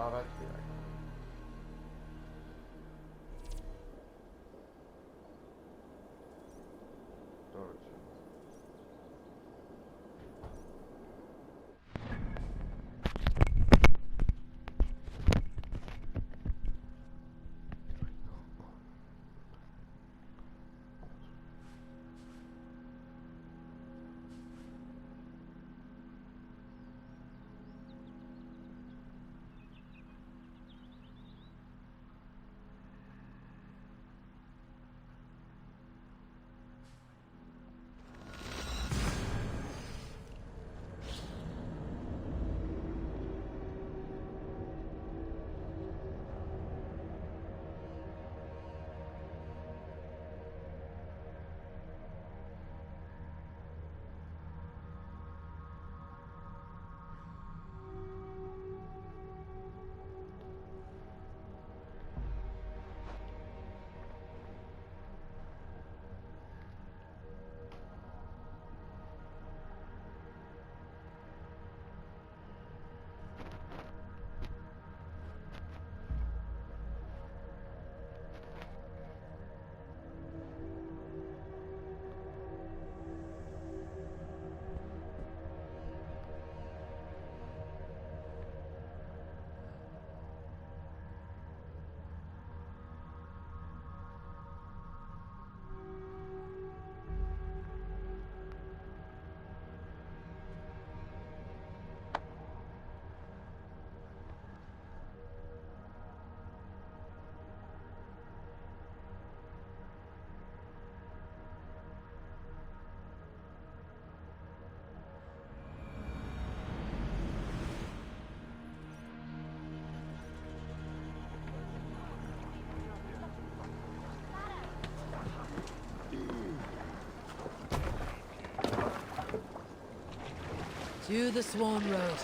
avanti, dai. Torcia. To the Swan Road.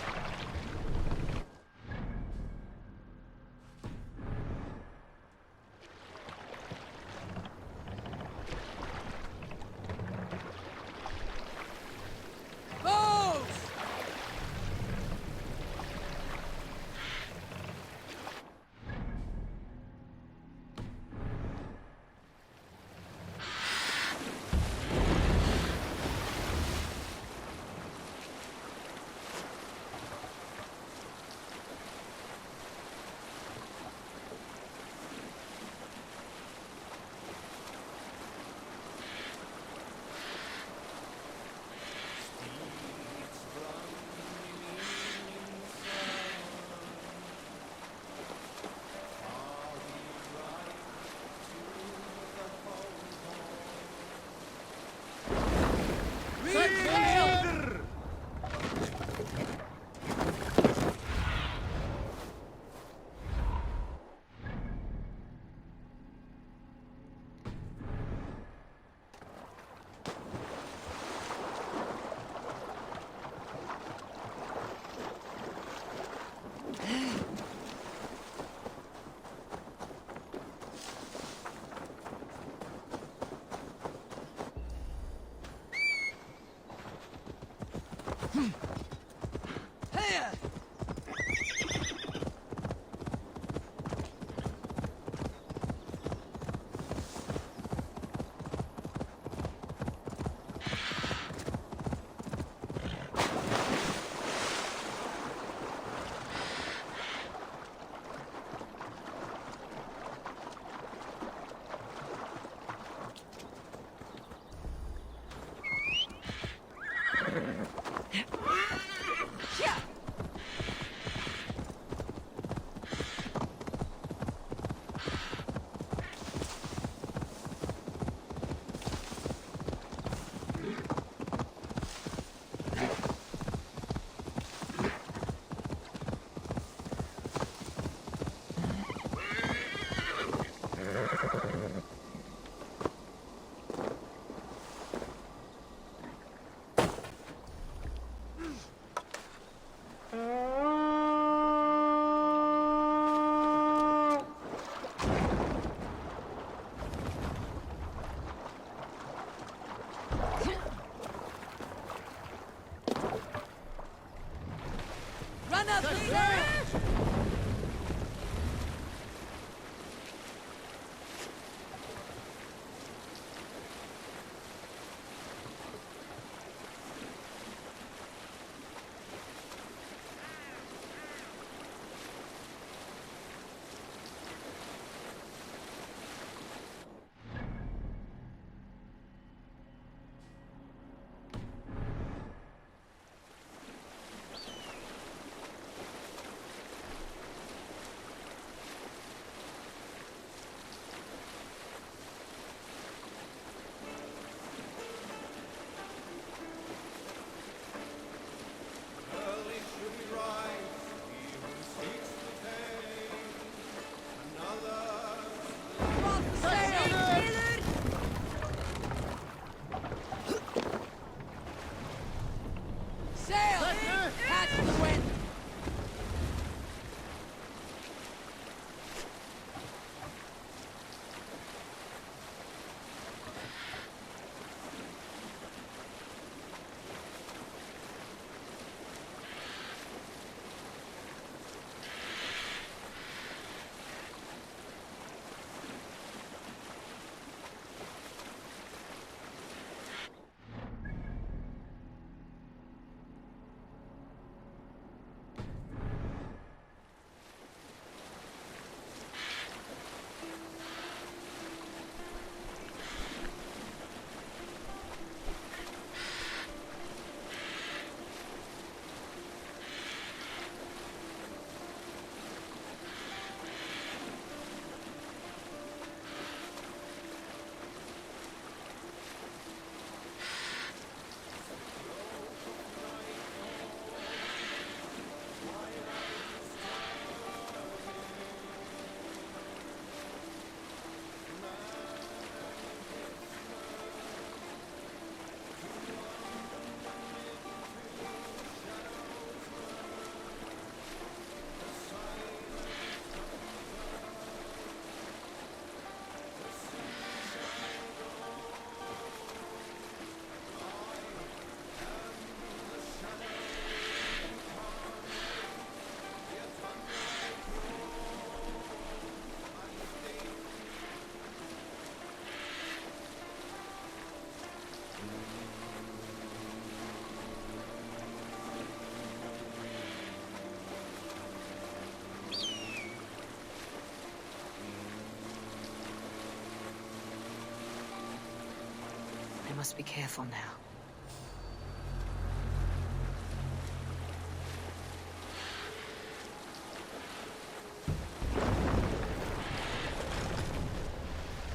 must be careful now.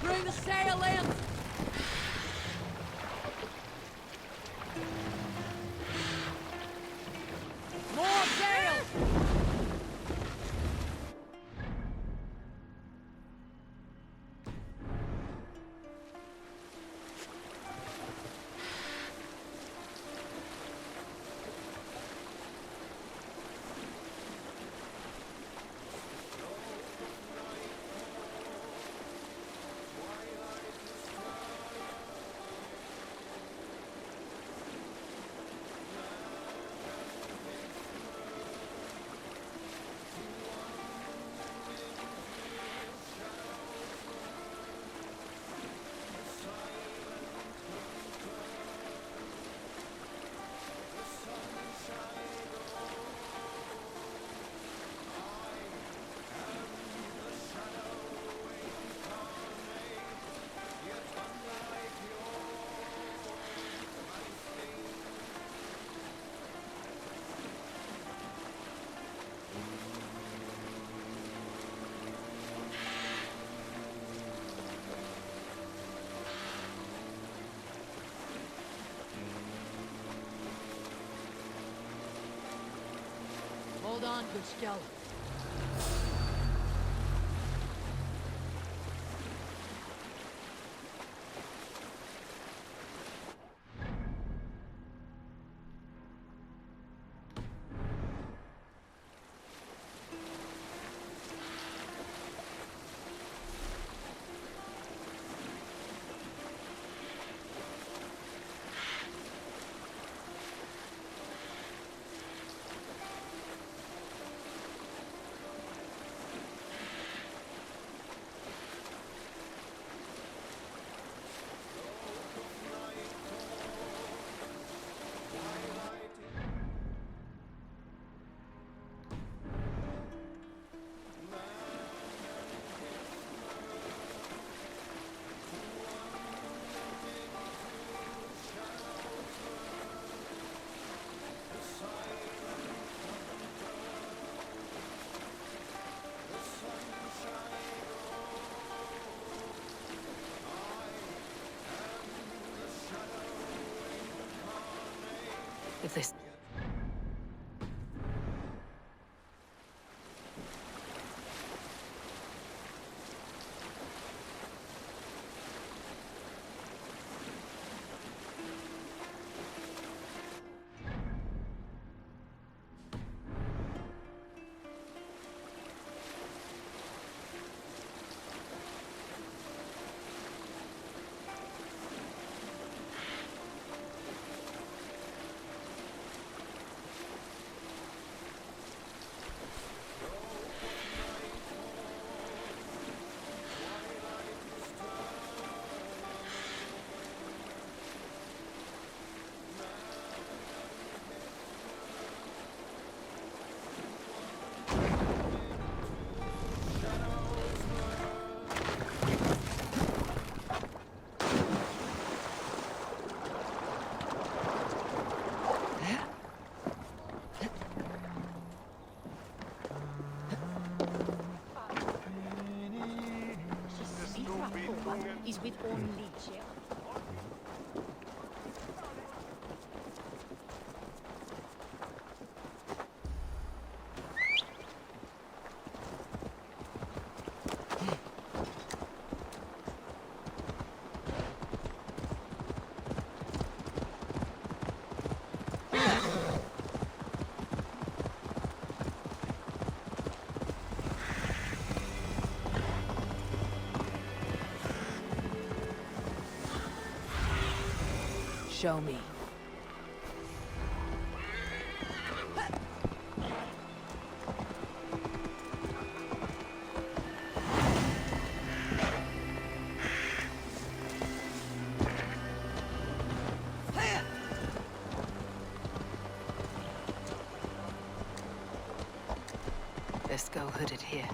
Bring the sail in! More sail! Hold on, good skeleton. If this... Is with only chair. Show me. Let's go hooded here.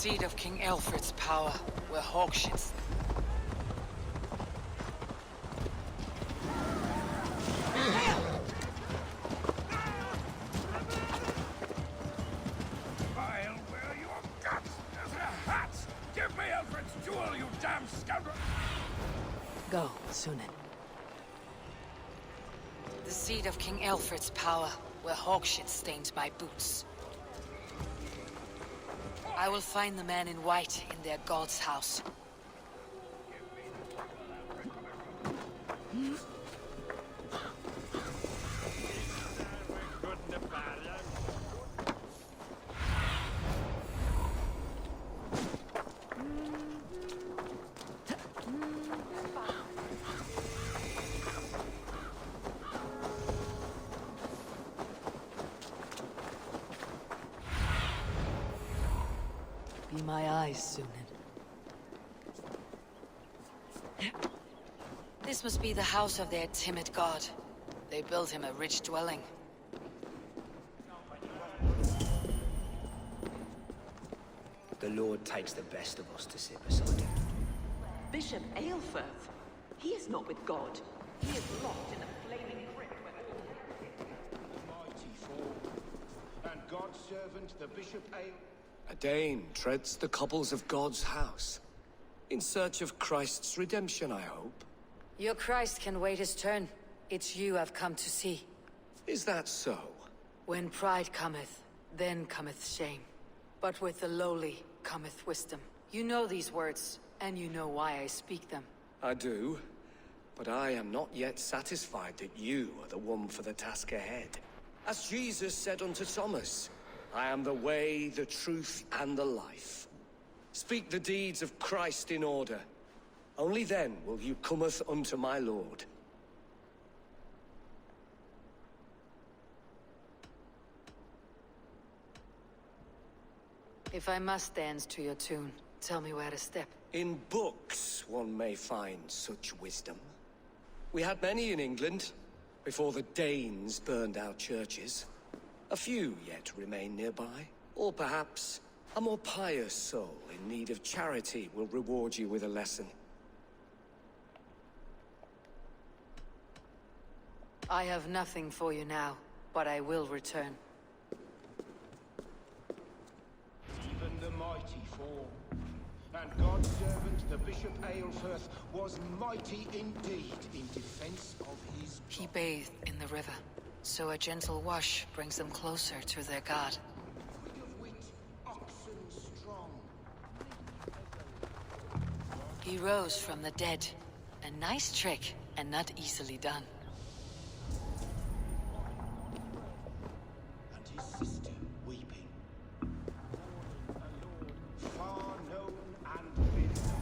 seat of King Alfred's power, where hawkships. I'll wear your guts as a hat! Give me Alfred's jewel, you damn scoundrel! Go, Sunan. The seat of King Alfred's power, where hawkshit stains my boots. I will find the man in white in their god's house. Be my eyes, Sunan. This must be the house of their timid god. They built him a rich dwelling. The Lord takes the best of us to sit beside him. Bishop Aelfirth. He is not with God. He is locked in a flaming crypt where all... Mighty fall. And God's servant, the Bishop Ale... A Dane treads the cobbles of God's house. In search of Christ's redemption, I hope. Your Christ can wait his turn. It's you I've come to see. Is that so? When pride cometh, then cometh shame. But with the lowly cometh wisdom. You know these words, and you know why I speak them. I do. But I am not yet satisfied that you are the one for the task ahead. As Jesus said unto Thomas, I am the way, the truth, and the life. Speak the deeds of Christ in order. Only then will you cometh unto my Lord. If I must dance to your tune, tell me where to step. In books one may find such wisdom. We had many in England, before the Danes burned our churches. A few yet remain nearby. Or perhaps a more pious soul in need of charity will reward you with a lesson. I have nothing for you now, but I will return. Even the mighty fall. And God's servant, the Bishop Aelfirth, was mighty indeed in defense of his... He bathed in the river, so a gentle wash brings them closer to their god. Quick of wit, oxen strong. He rose from the dead. A nice trick, and not easily done. And his sister weeping. Far known and wisdom.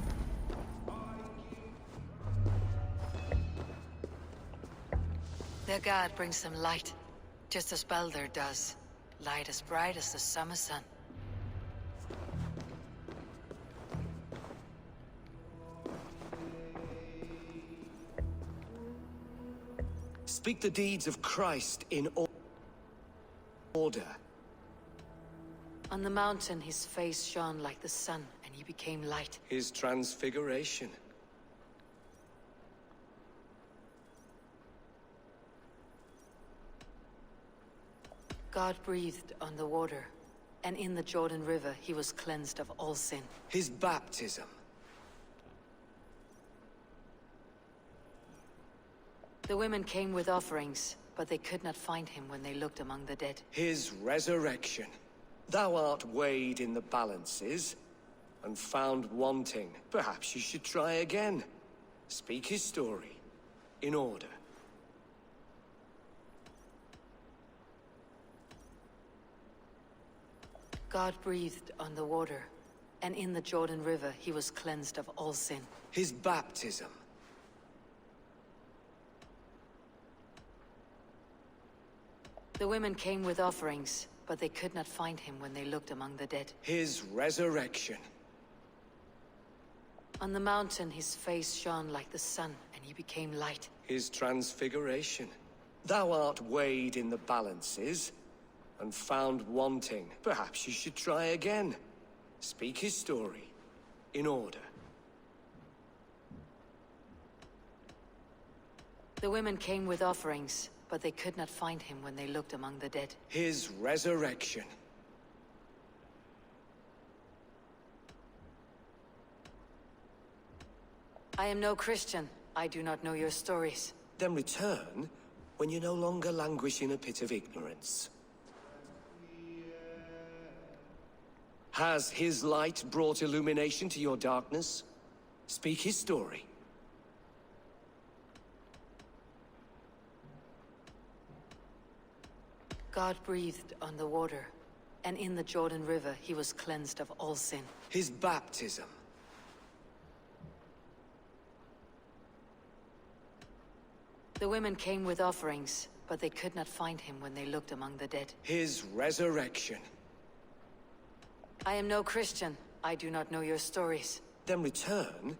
Their god brings them light, just as Baldur does. Light as bright as the summer sun. Speak the deeds of Christ in order. On the mountain his face shone like the sun, and he became light. His transfiguration. God breathed on the water, and in the Jordan River he was cleansed of all sin. His baptism. The women came with offerings, but they could not find him when they looked among the dead. His resurrection. Thou art weighed in the balances, and found wanting. Perhaps you should try again. Speak his story, in order. God breathed on the water, and in the Jordan River he was cleansed of all sin. His baptism. The women came with offerings, but they could not find him when they looked among the dead. His resurrection. On the mountain his face shone like the sun, and he became light. His transfiguration. Thou art weighed in the balances, and found wanting. Perhaps you should try again. Speak his story. In order. The women came with offerings, but they could not find him when they looked among the dead. His resurrection. I am no Christian. I do not know your stories. Then return when you no longer languish in a pit of ignorance. Has his light brought illumination to your darkness? Speak his story. God breathed on the water, and in the Jordan River he was cleansed of all sin. His baptism. The women came with offerings, but they could not find him when they looked among the dead. His resurrection. I am no Christian. I do not know your stories. Then return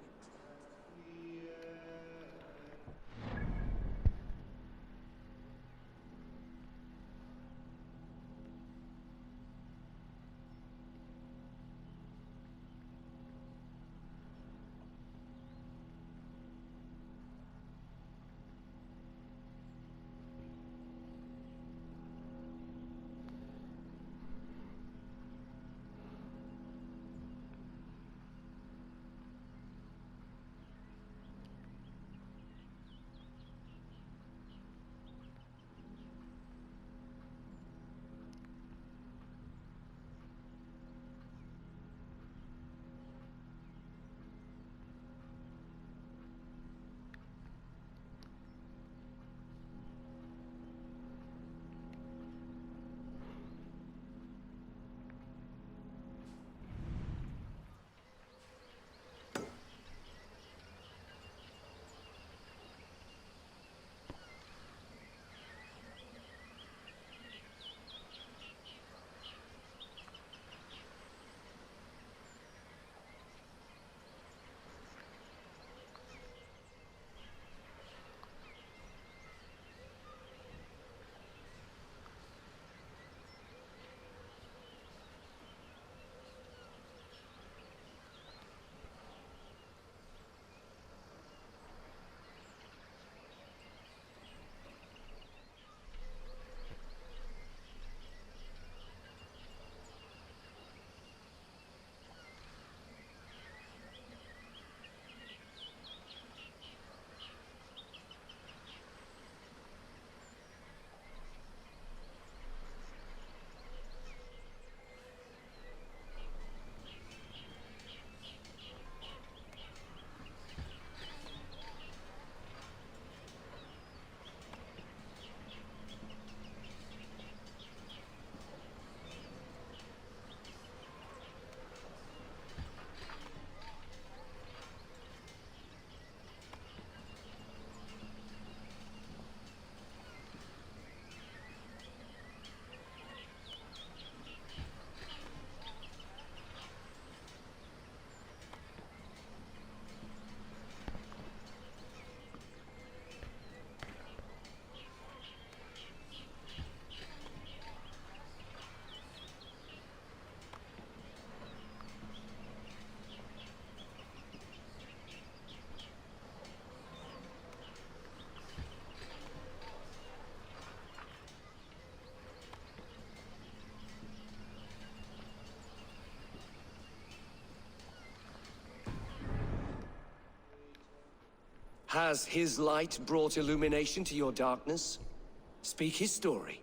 Has his light brought illumination to your darkness? Speak his story.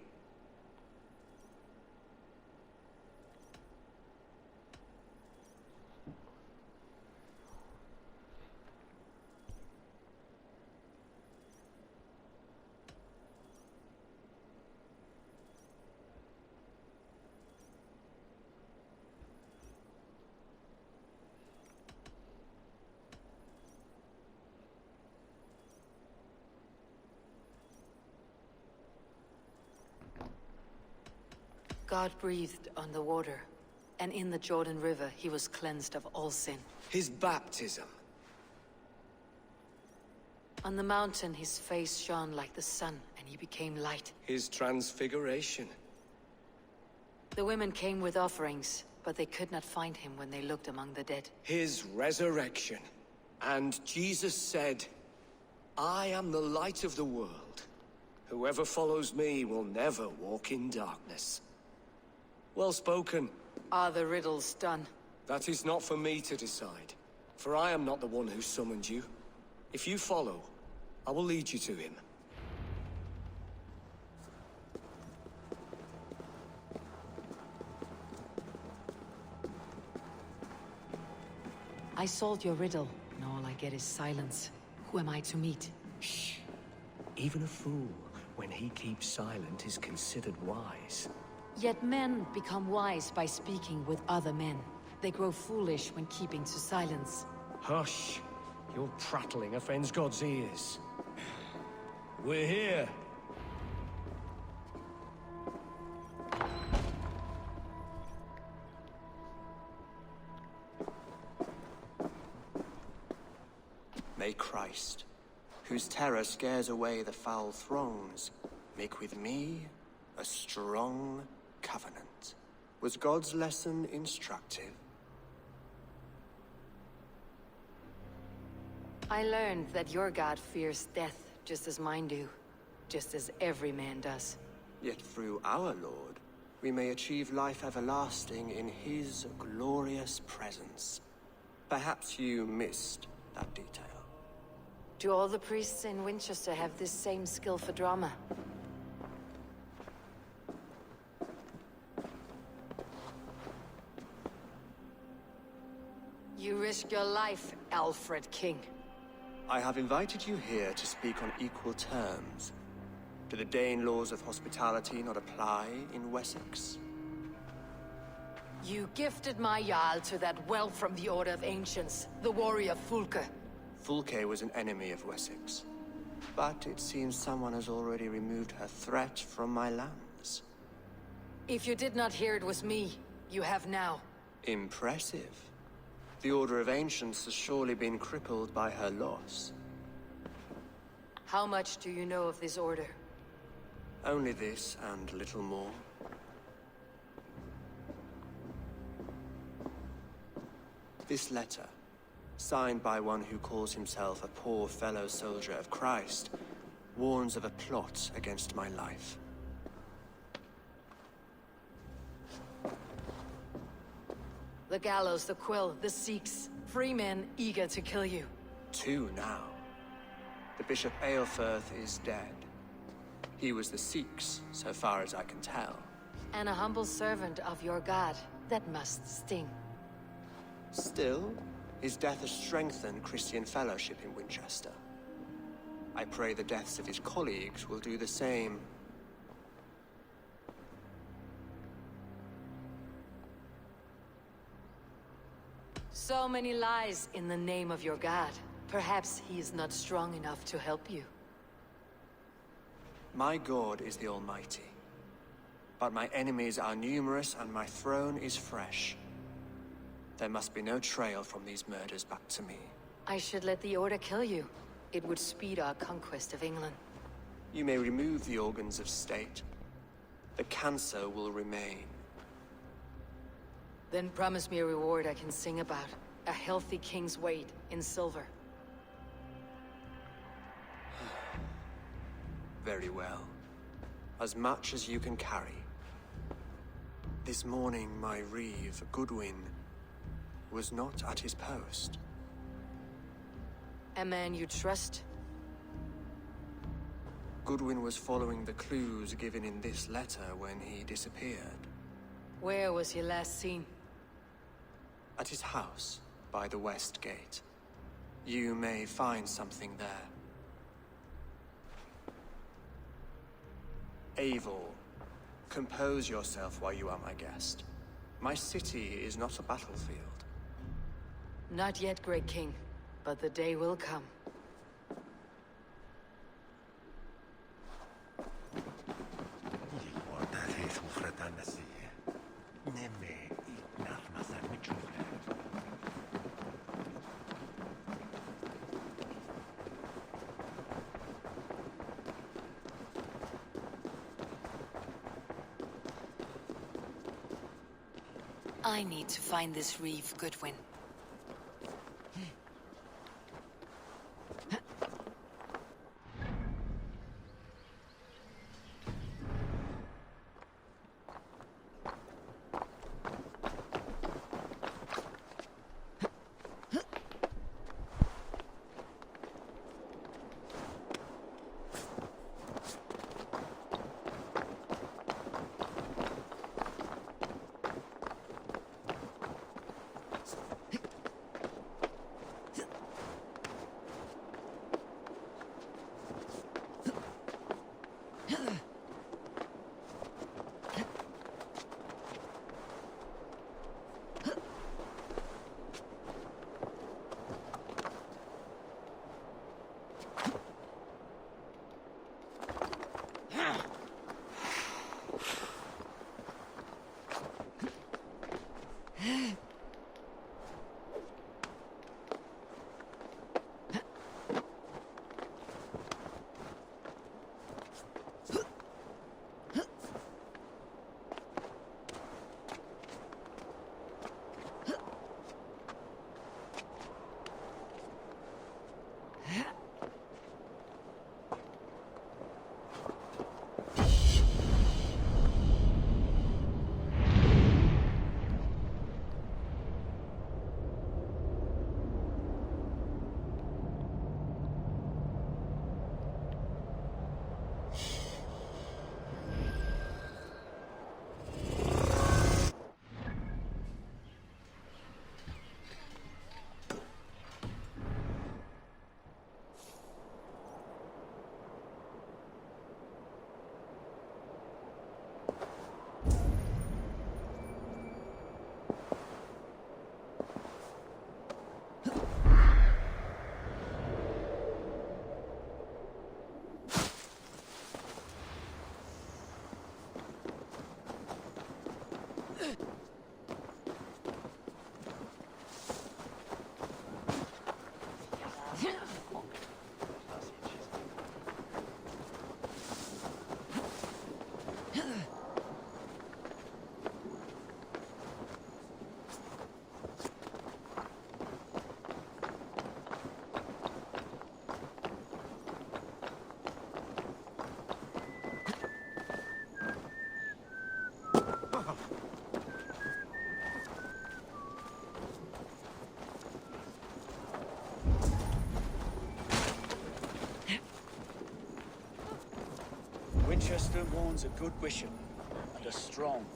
God breathed on the water, and in the Jordan River he was cleansed of all sin. His baptism. On the mountain his face shone like the sun, and he became light. His transfiguration. The women came with offerings, but they could not find him when they looked among the dead. His resurrection. And Jesus said, I am the light of the world. Whoever follows me will never walk in darkness. Well spoken. Are the riddles done? That is not for me to decide, for I am not the one who summoned you. If you follow, I will lead you to him. I solved your riddle, and all I get is silence. Who am I to meet? Shh. Even a fool, when he keeps silent, is considered wise. Yet men become wise by speaking with other men. They grow foolish when keeping to silence. Hush! Your prattling offends God's ears. We're here. May Christ, whose terror scares away the foul throngs, make with me a strong covenant. Was God's lesson instructive? I learned that your god fears death just as mine do. Just as every man does. Yet through our Lord, we may achieve life everlasting in his glorious presence. Perhaps you missed that detail. Do all the priests in Winchester have this same skill for drama? You risk your life, Alfred King. I have invited you here to speak on equal terms. Do the Dane laws of hospitality not apply in Wessex? You gifted my Jarl to that whelp from the Order of Ancients, the warrior Fulke. Fulke was an enemy of Wessex. But it seems someone has already removed her threat from my lands. If you did not hear it was me, you have now. Impressive. The Order of Ancients has surely been crippled by her loss. How much do you know of this order? Only this and little more. This letter, signed by one who calls himself a poor fellow soldier of Christ, warns of a plot against my life. The gallows, the quill, the Sikhs. Free men eager to kill you. 2 now. The Bishop Aelfirth is dead. He was the Sikhs, so far as I can tell. And a humble servant of your god. That must sting. Still, his death has strengthened Christian fellowship in Winchester. I pray the deaths of his colleagues will do the same. So many lies in the name of your god. Perhaps he is not strong enough to help you. My God is the Almighty. But my enemies are numerous and my throne is fresh. There must be no trail from these murders back to me. I should let the Order kill you. It would speed our conquest of England. You may remove the organs of state. The cancer will remain. Then promise me a reward I can sing about. A healthy king's weight in silver. Very well. As much as you can carry. This morning, my reeve, Goodwin, was not at his post. A man you trust? Goodwin was following the clues given in this letter when he disappeared. Where was he last seen? At his house, by the west gate. You may find something there. Eivor, compose yourself while you are my guest. My city is not a battlefield. Not yet, great king, but the day will come. I need to find this reeve, Goodwin. Winchester warns a good bishop and a strong,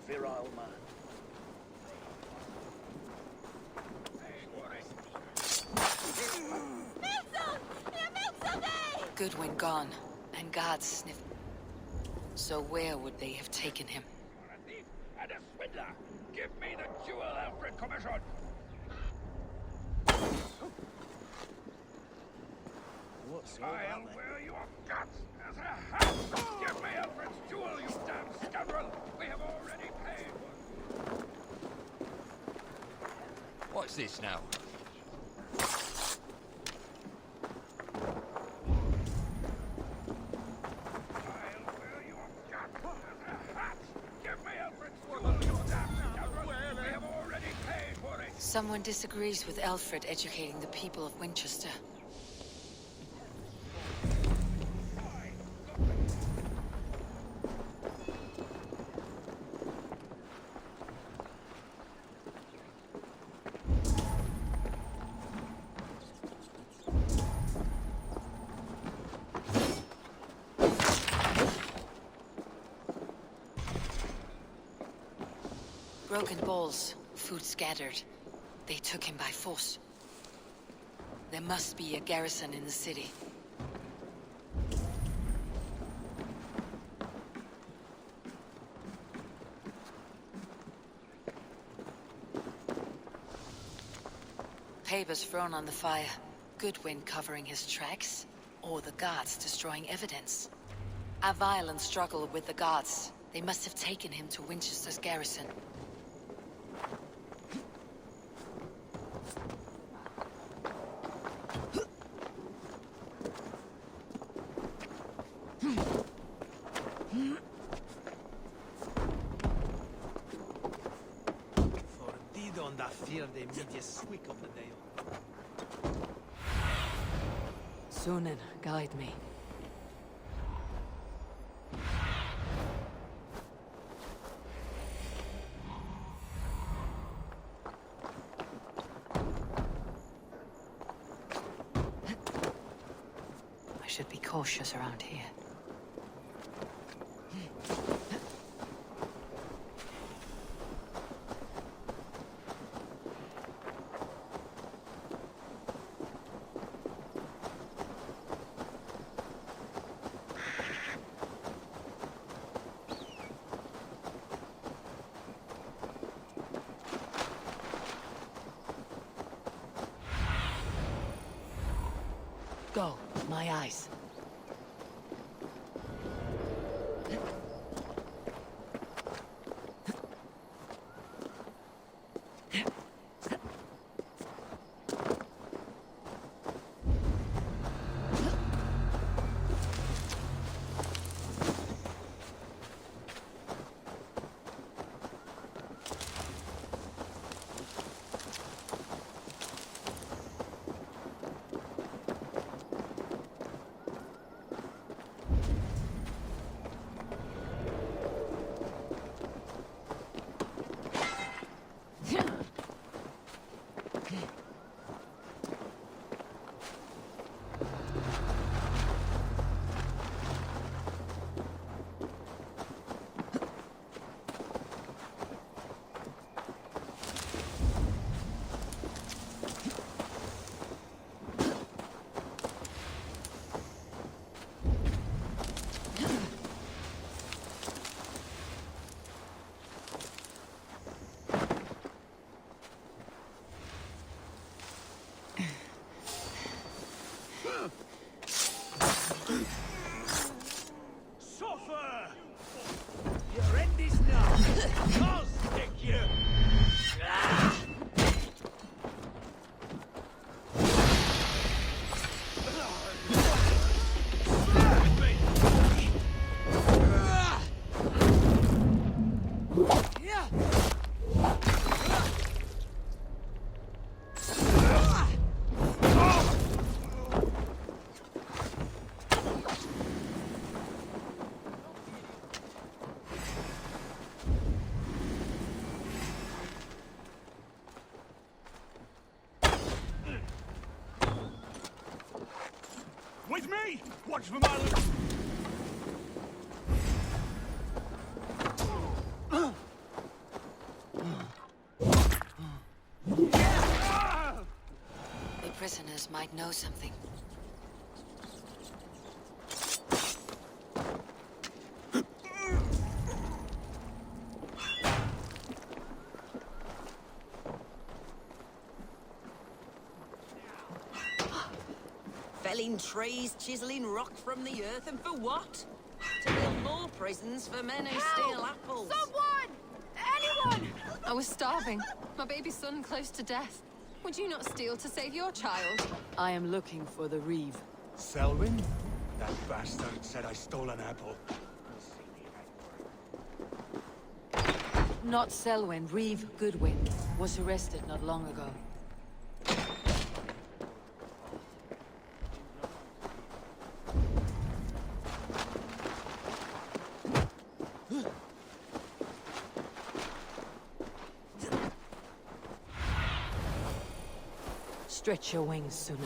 virile man. Goodwin gone, and guards sniff. So where would they have taken him? A thief and a swindler! Give me the jewel Alfred commissioned! What's all I'll that then? wear your guts as a hat! Give me Alfred's jewel, you damn scoundrel! We have already paid! What's this now? I'll wear your guts as a hat! Give me Alfred's jewel, you damn scoundrel! We have already paid for it! Someone disagrees with Alfred educating the people of Winchester. Broken bowls, food scattered. They took him by force. There must be a garrison in the city. Papers thrown on the fire. Goodwin covering his tracks, or the guards destroying evidence. A violent struggle with the guards. They must have taken him to Winchester's garrison. Here they made you squeak on the nail. Sunan, guide me. I should be cautious around here. Go, my eyes. Suffer! Your end is now. I'll stick you. With me! Watch for my lips! The prisoners might know something. Felling trees, chiseling rock from the earth, and for what? To build more prisons for men who steal apples. Someone! Anyone! I was starving. My baby son close to death. Would you not steal to save your child? I am looking for the Reeve. Selwyn? That bastard said I stole an apple. Not Selwyn, Reeve Goodwin. Was arrested not long ago. Stretch your wings, Sunan.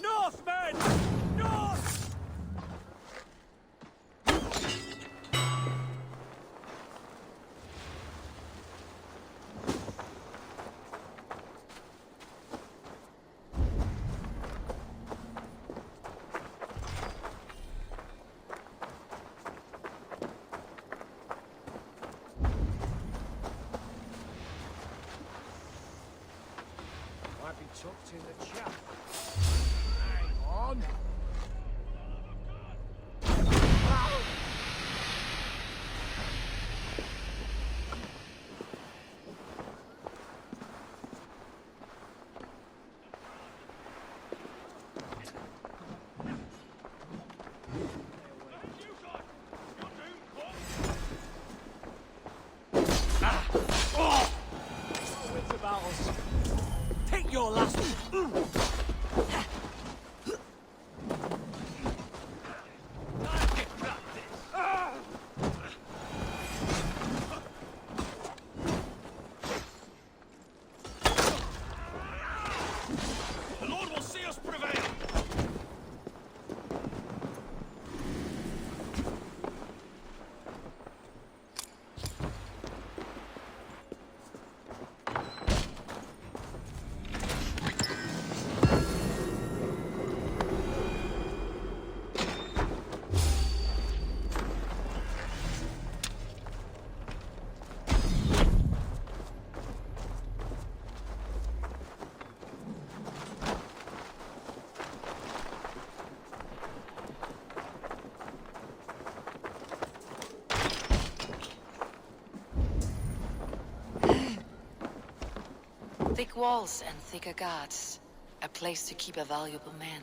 North, men! North! Might be tucked in the chap. Hang on. The Lord will see us prevail! Thick walls and thicker guards. A place to keep a valuable man.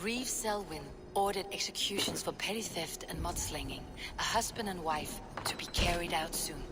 Reeve Selwyn ordered executions for petty theft and mudslinging. A husband and wife to be carried out soon.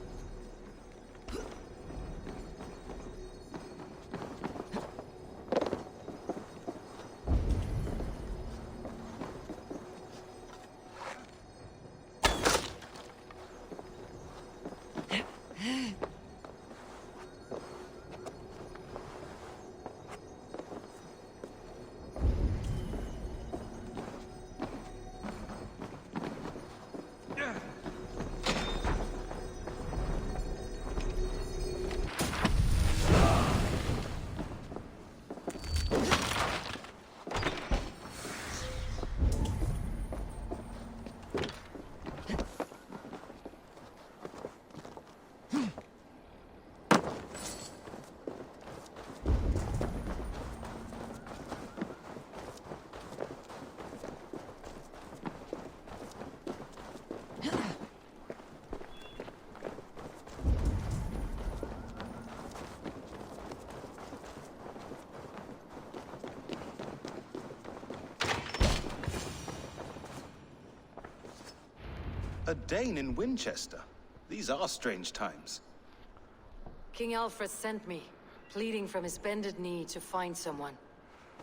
A Dane in Winchester. These are strange times. King Alfred sent me, pleading from his bended knee to find someone.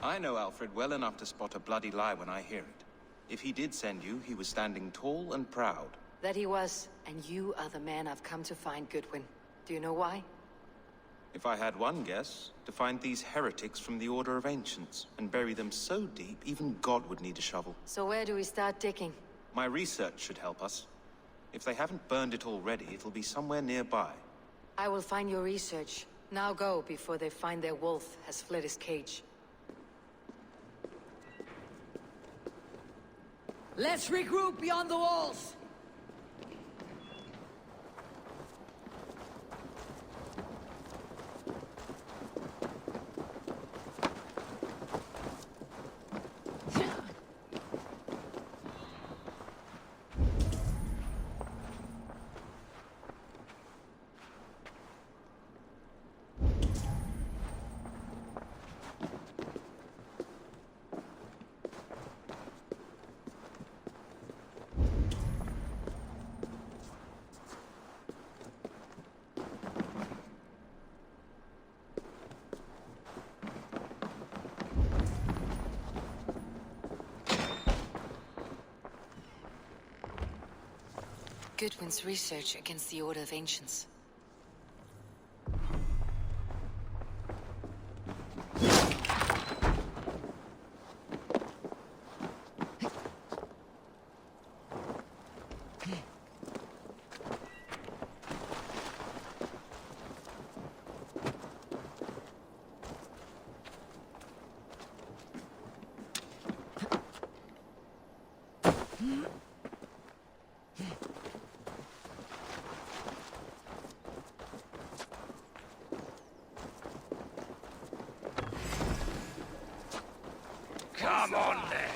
I know Alfred well enough to spot a bloody lie when I hear it. If he did send you, he was standing tall and proud. That he was, and you are the man I've come to find, Goodwin. Do you know why? If I had one guess, to find these heretics from the Order of Ancients, and bury them so deep, even God would need a shovel. So where do we start digging? My research should help us. If they haven't burned it already, it'll be somewhere nearby. I will find your research. Now go, before they find their wolf has fled his cage. Let's regroup beyond the walls! Goodwin's research against the Order of Ancients. Come on then.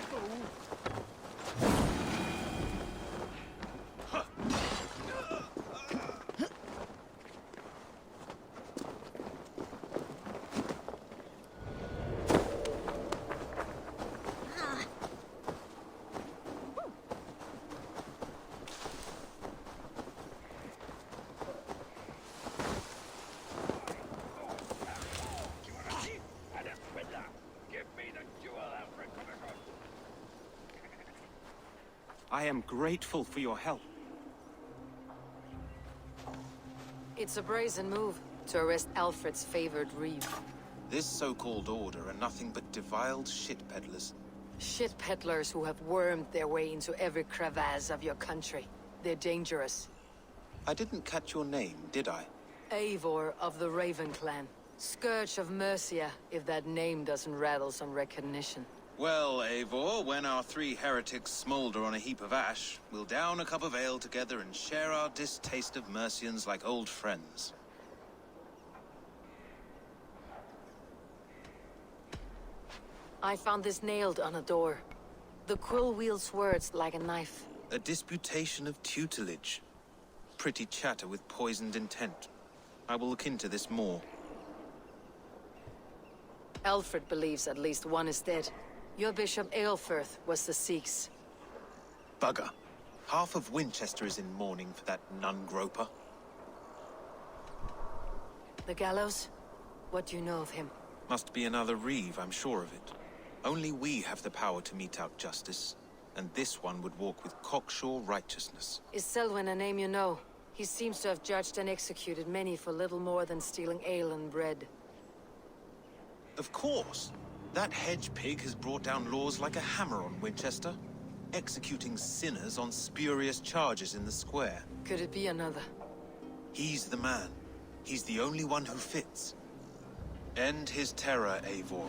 I am grateful for your help. It's a brazen move to arrest Alfred's favored reeve. This so-called order are nothing but deviled shit peddlers. Shit peddlers who have wormed their way into every crevasse of your country. They're dangerous. I didn't catch your name, did I? Eivor of the Raven Clan. Scourge of Mercia, if that name doesn't rattle some recognition. Well, Eivor, when our three heretics smolder on a heap of ash, we'll down a cup of ale together and share our distaste of Mercians like old friends. I found this nailed on a door. The quill wields words like a knife. A disputation of tutelage. Pretty chatter with poisoned intent. I will look into this more. Alfred believes at least one is dead. Your Bishop Aelfirth was the Sikhs. Bugger. Half of Winchester is in mourning for that nun-groper. The gallows? What do you know of him? Must be another Reeve, I'm sure of it. Only we have the power to mete out justice, and this one would walk with cocksure righteousness. Is Selwyn a name you know? He seems to have judged and executed many for little more than stealing ale and bread. Of course! That hedge pig has brought down laws like a hammer on Winchester, executing sinners on spurious charges in the square. Could it be another? He's the man. He's the only one who fits. End his terror, Eivor.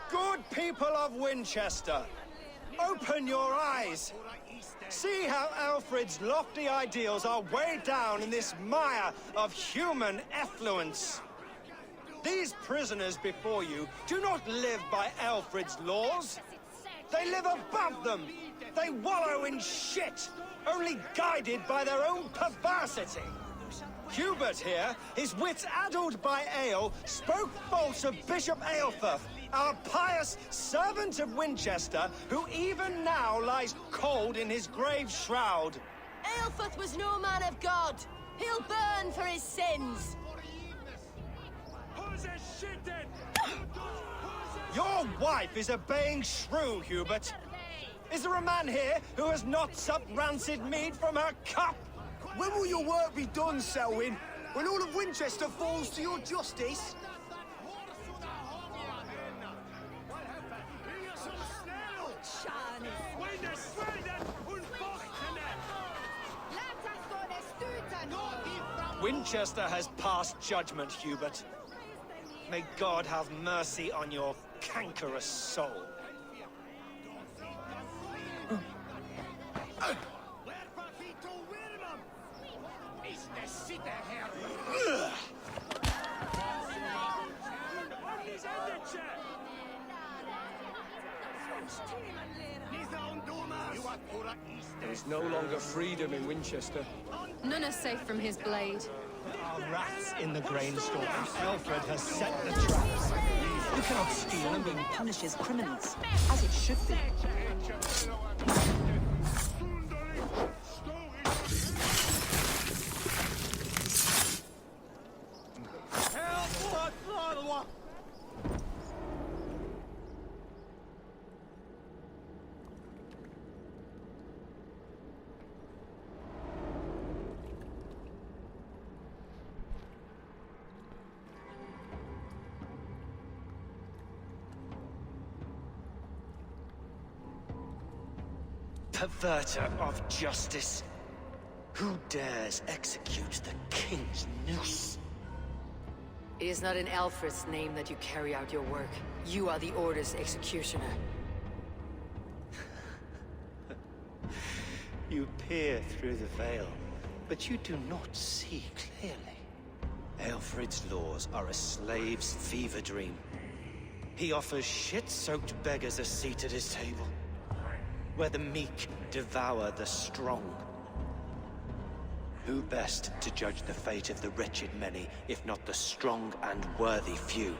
Good people of Winchester, open your eyes. See how Alfred's lofty ideals are weighed down in this mire of human effluence. These prisoners before you do not live by Alfred's laws. They live above them. They wallow in shit, only guided by their own perversity. Hubert here, his wits addled by ale, spoke false of Bishop Aelfirth, our pious servant of Winchester, who even now lies cold in his grave shroud. Aelfirth was no man of God. He'll burn for his sins. Your wife is a baying shrew, Hubert. Is there a man here who has not supped rancid mead from her cup? When will your work be done, Selwyn? When all of Winchester falls to your justice? Winchester has passed judgment, Hubert. May God have mercy on your cankerous soul. There is no longer freedom in Winchester. None are safe from his blade. There are rats in the grain store, and Alfred has set the traps. You cannot steal and then punishes criminals, as it should be. Perverter of justice. Who dares execute the king's noose? It is not in Alfred's name that you carry out your work. You are the Order's executioner. You peer through the veil, but you do not see clearly. Alfred's laws are a slave's fever dream. He offers shit-soaked beggars a seat at his table, where the meek devour the strong. Who best to judge the fate of the wretched many, if not the strong and worthy few?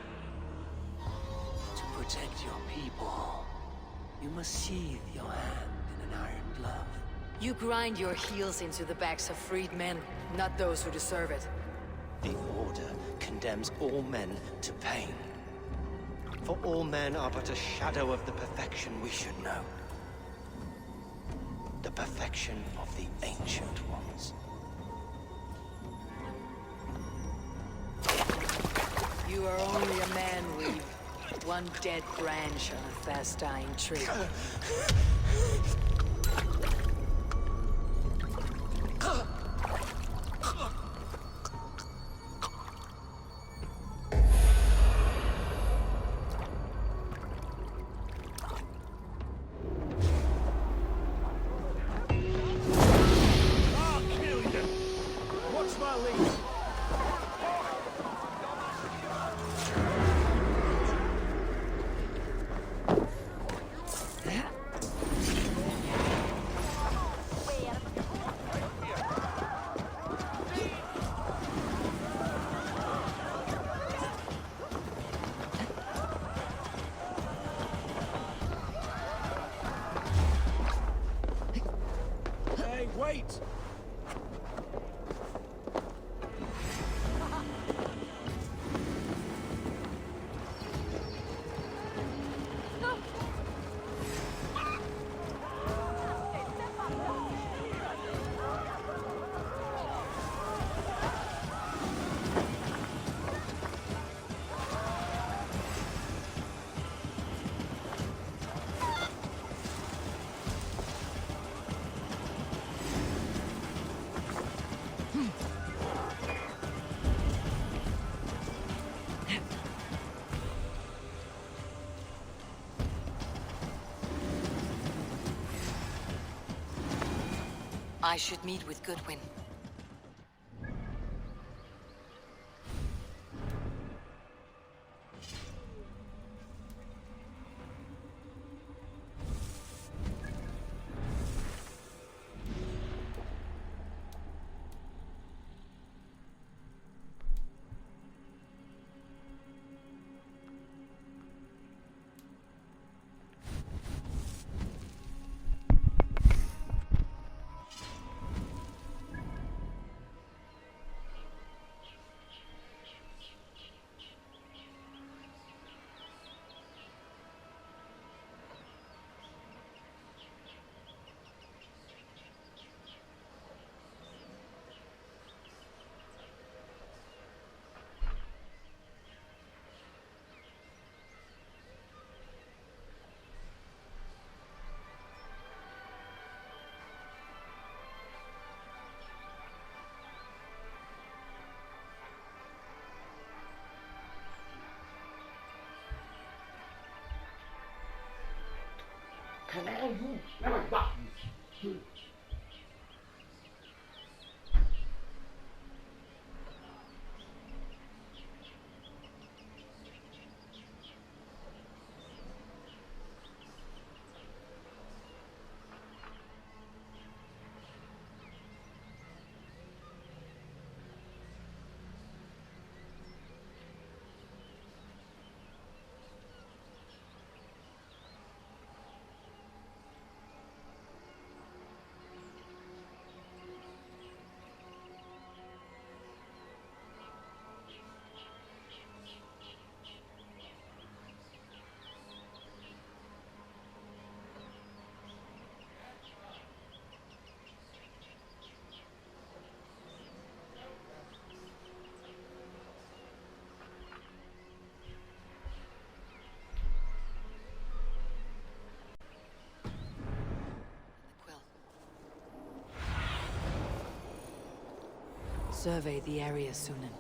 To protect your people, you must sheathe your hand in an iron glove. You grind your heels into the backs of freed men, not those who deserve it. The Order condemns all men to pain. For all men are but a shadow of the perfection we should know. The perfection of the Ancient Ones. You are only a man, Reeve. One dead branch on a fast-dying tree. Wait! I should meet with Goodwin. Survey the area, Sunan.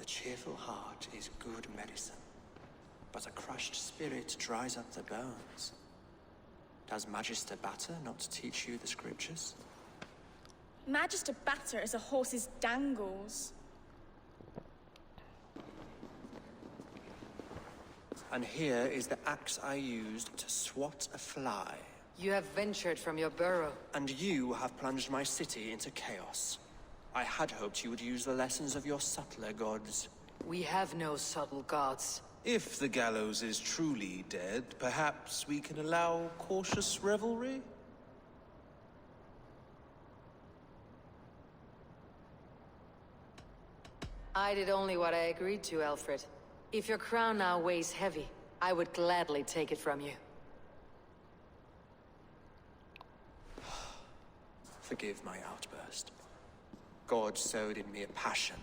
A cheerful heart is good medicine, but a crushed spirit dries up the bones. Does Magister Batter not teach you the scriptures? Magister Batter is a horse's dangles. And here is the axe I used to swat a fly. You have ventured from your burrow. And you have plunged my city into chaos. I had hoped you would use the lessons of your subtler gods. We have no subtle gods. If the gallows is truly dead, perhaps we can allow cautious revelry? I did only what I agreed to, Alfred. If your crown now weighs heavy, I would gladly take it from you. Forgive my outburst. God sowed in me a passion,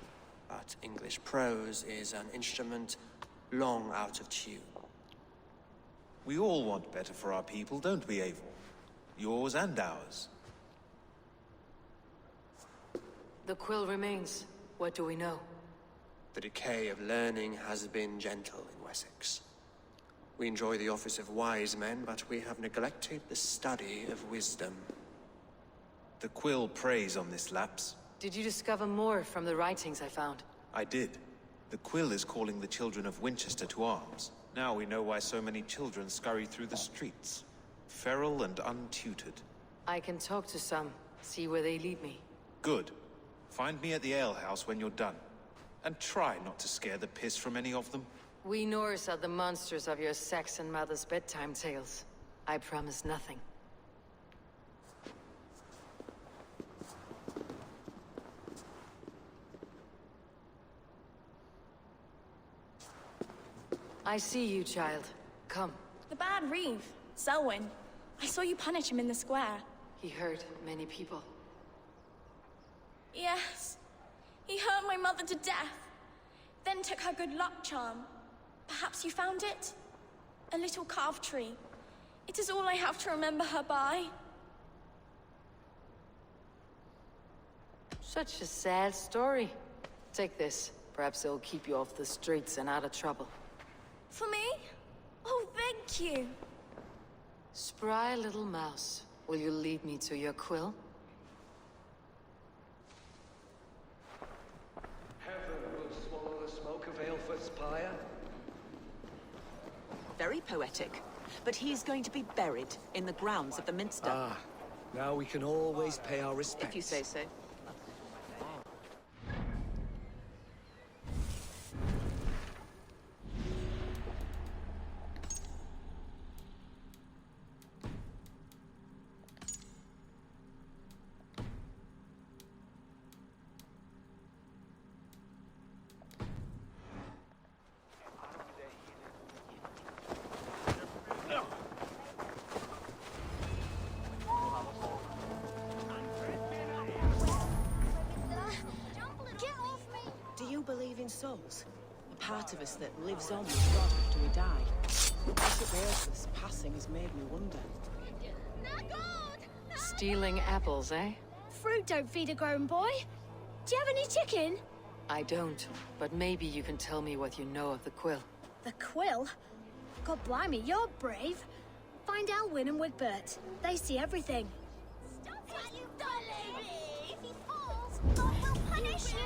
but English prose is an instrument long out of tune. We all want better for our people, don't we, Eivor? Yours and ours. The quill remains. What do we know? The decay of learning has been gentle in Wessex. We enjoy the office of wise men, but we have neglected the study of wisdom. The quill preys on this lapse. Did you discover more from the writings I found? I did. The quill is calling the children of Winchester to arms. Now we know why so many children scurry through the streets. Feral and untutored. I can talk to some, see where they lead me. Good. Find me at the alehouse when you're done. And try not to scare the piss from any of them. We Norse are the monsters of your Saxon mother's bedtime tales. I promise nothing. I see you, child. come? The bad Reeve, Selwyn. I saw you punish him in the square. He hurt many people. Yes. He hurt my mother to death. Then took her good luck charm. Perhaps you found it? A little carved tree. It is all I have to remember her by. Such a sad story. Take this. Perhaps it'll keep you off the streets and out of trouble. For me? Oh, thank you. Spry little mouse. Will you lead me to your quill? Heaven will swallow the smoke of Aelfred's pyre. Very poetic. But he's going to be buried in the grounds of the Minster. Ah, now we can always pay our respects. If you say so. Believe in souls? A part of us that lives on with God after we die. Bishop Aelfred's passing has made me wonder. Stealing apples, eh? Fruit don't feed a grown boy. Do you have any chicken? I don't, but maybe you can tell me what you know of the quill. The quill? God blimey, you're brave. Find Alwyn and Wigbert. They see everything. Stop it, you dummy! If he falls, God will punish you!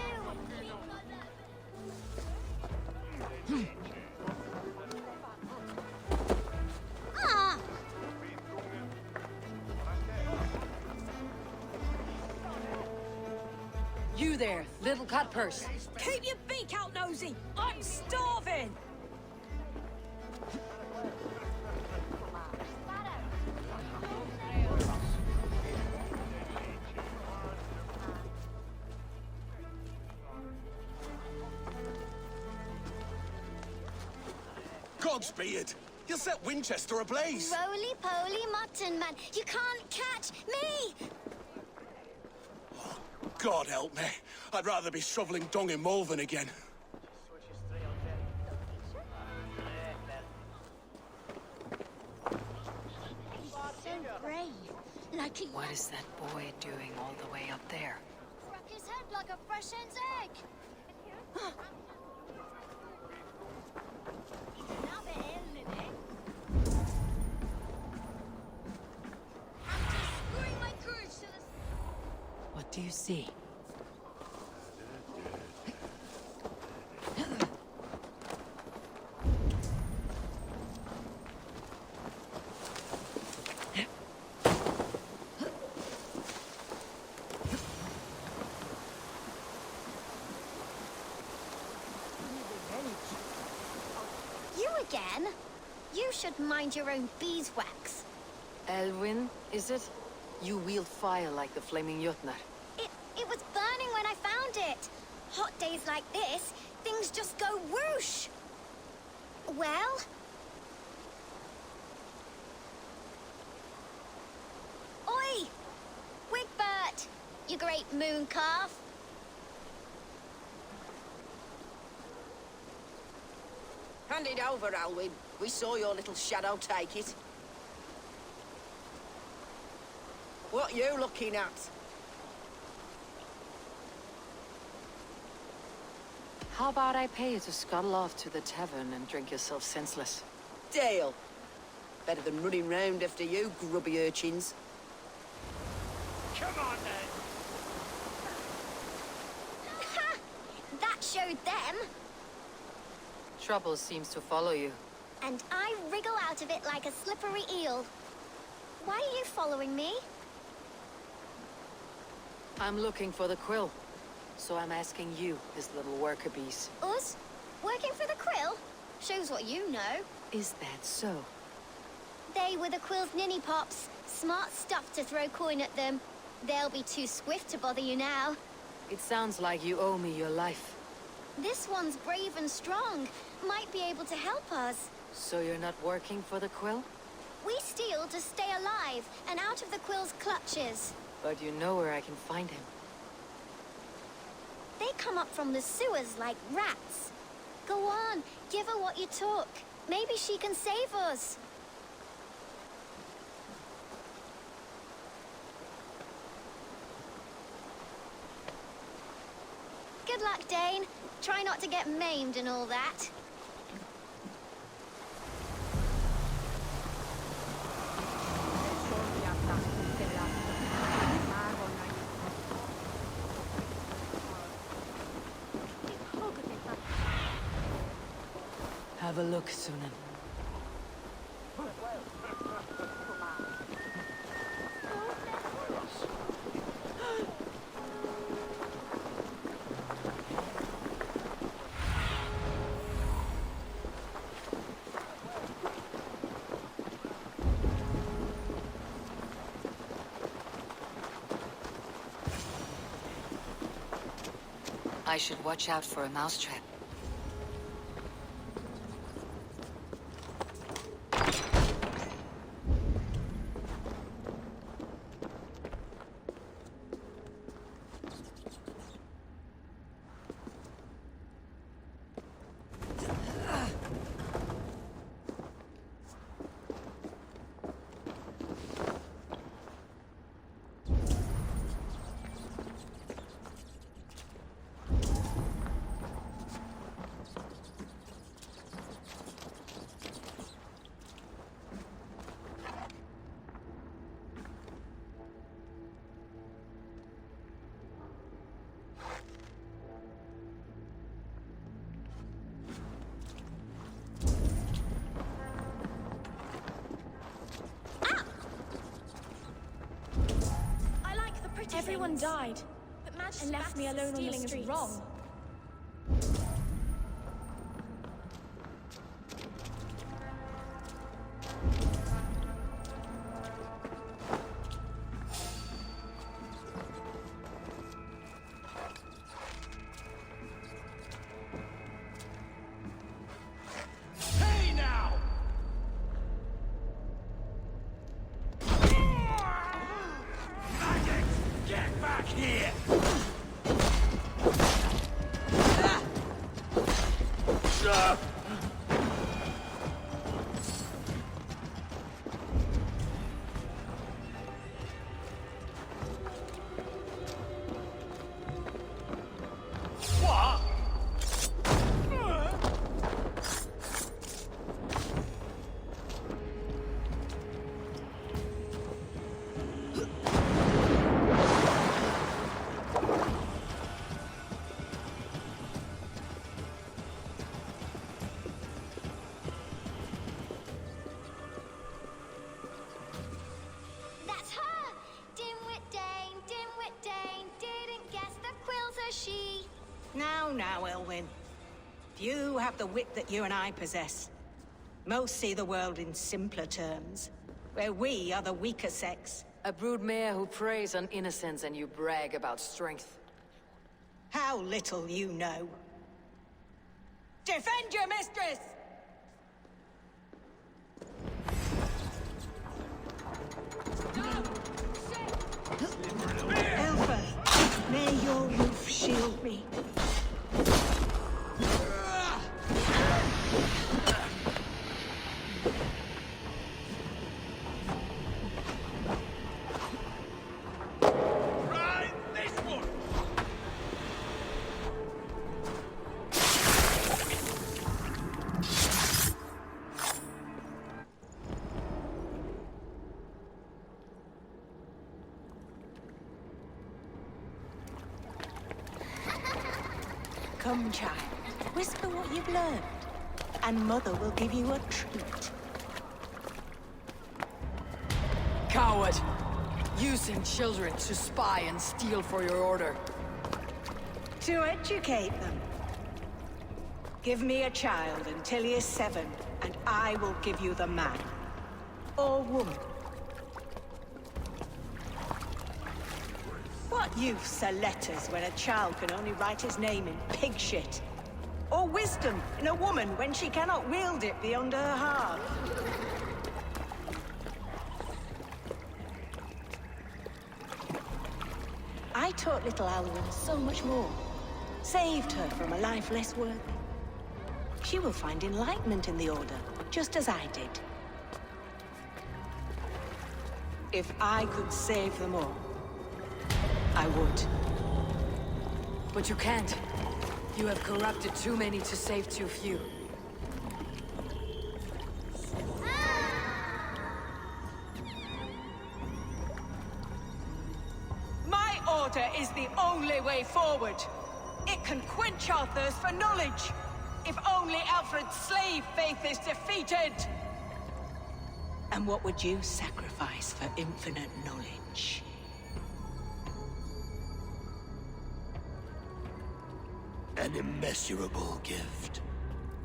Ah! You there, little cut purse. Keep your beak out, nosy! I'm starving! Godspeed! You'll set Winchester ablaze! Roly-poly mutton man, you can't catch me! God help me. I'd rather be shoveling dung in Malvern again. He's so brave. Like a... What is that boy doing all the way up there? Crack his head like a fresh hen's egg! What do you see? You again? You should mind your own beeswax. Elwyn, is it? You wield fire like the flaming Jotnar. It was burning when I found it. Hot days like this, things just go whoosh. Well? Oi! Wigbert! You great moon calf. Hand it over, Alwyn. We saw your little shadow take it. What you looking at? How about I pay you to scuttle off to the tavern and drink yourself senseless? Dale. Better than running round after you, grubby urchins. Come on, then! That showed them. Trouble seems to follow you. And I wriggle out of it like a slippery eel. Why are you following me? I'm looking for the quill. So I'm asking you, his little worker bees. Us? Working for the quill? Shows what you know. Is that so? They were the quill's ninny pops. Smart stuff to throw coin at them. They'll be too swift to bother you now. It sounds like you owe me your life. This one's brave and strong. Might be able to help us. So you're not working for the Quill? We steal to stay alive and out of the Quill's clutches. But you know where I can find him. They come up from the sewers like rats. Go on, give her what you took. Maybe she can save us. Good luck, Dane. Try not to get maimed and all that. Have a look, Sunan. I should watch out for a mousetrap. Everyone died, and left me alone on the streets. Wrong. Hey now! Get back here! What? That's her! Dimwit Dane, didn't guess the Quill's a she. Now, Elwyn. Few have the wit that you and I possess. Most see the world in simpler terms, where we are the weaker sex. A broodmare who preys on innocence and you brag about strength. How little you know. Defend your mistress! Elfeth, may your roof shield me. Right, this one! Come, child. Whisper what you've learned, and Mother will give you a treat. Coward! Using children to spy and steal for your order. To educate them. Give me a child until he is 7, and I will give you the man. Or woman. What use are letters when a child can only write his name in pig shit? Or wisdom in a woman when she cannot wield it beyond her heart? I taught little Alwyn so much more. Saved her from a life less worthy. She will find enlightenment in the Order, just as I did. If I could save them all, I would. But you can't. You have corrupted too many to save too few. My Order is the only way forward. It can quench our thirst for knowledge. If only Alfred's slave faith is defeated! And what would you sacrifice for infinite knowledge? An immeasurable gift.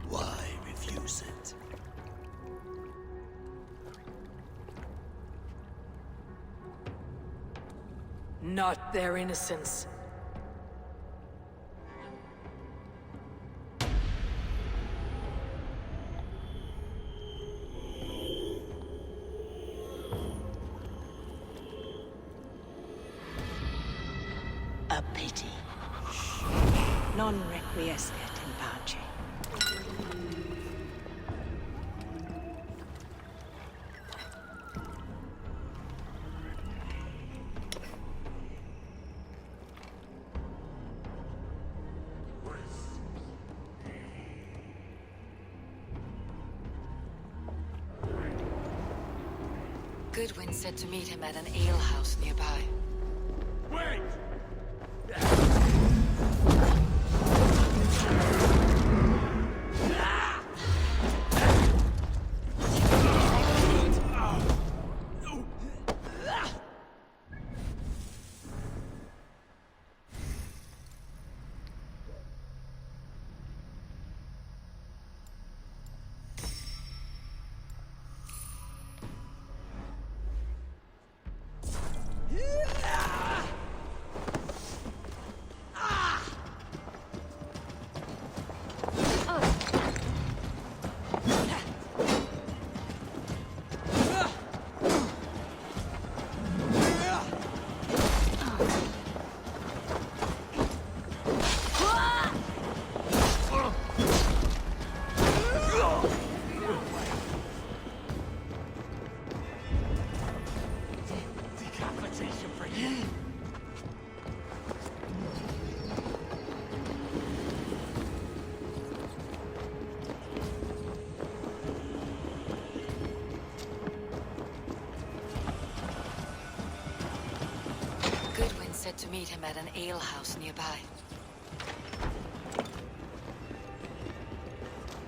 Why refuse it? Not their innocence. A pity. Non requiescat in pace. Goodwin said to meet him at an alehouse nearby. Wait! Said to meet him at an alehouse nearby.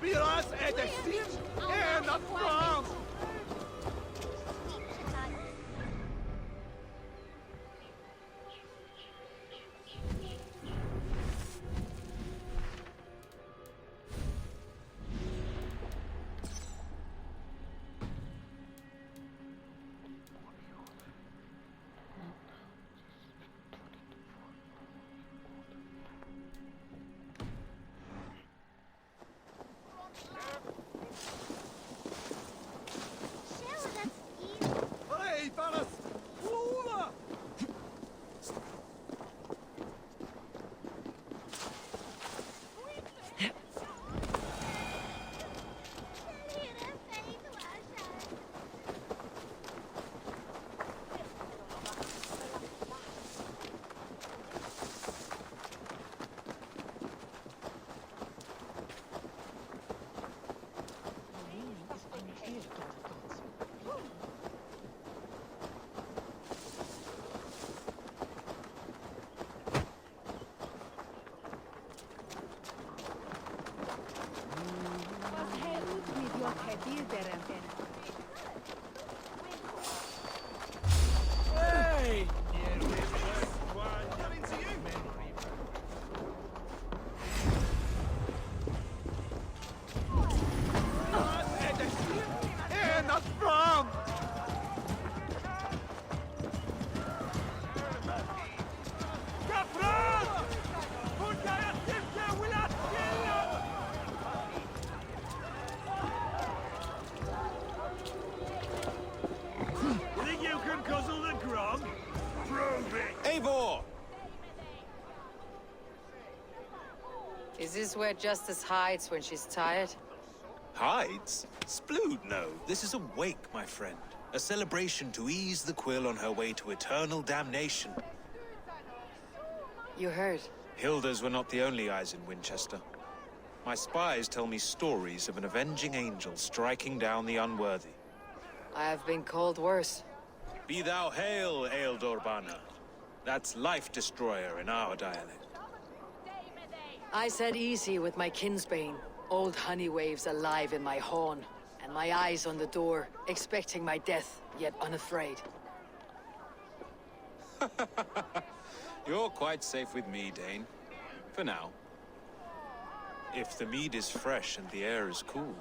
Miras est ici et not France! Is this where Justice hides when she's tired? Hides? Splood, no. This is a wake, my friend. A celebration to ease the quill on her way to eternal damnation. You heard. Hilda's were not the only eyes in Winchester. My spies tell me stories of an avenging angel striking down the unworthy. I have been called worse. Be thou hail, Ealdorbanna. That's Life Destroyer in our dialect. I said easy with my kinsbane. Old honey waves alive in my horn, and my eyes on the door, expecting my death, yet unafraid. You're quite safe with me, Dane. For now. If the mead is fresh and the air is cool,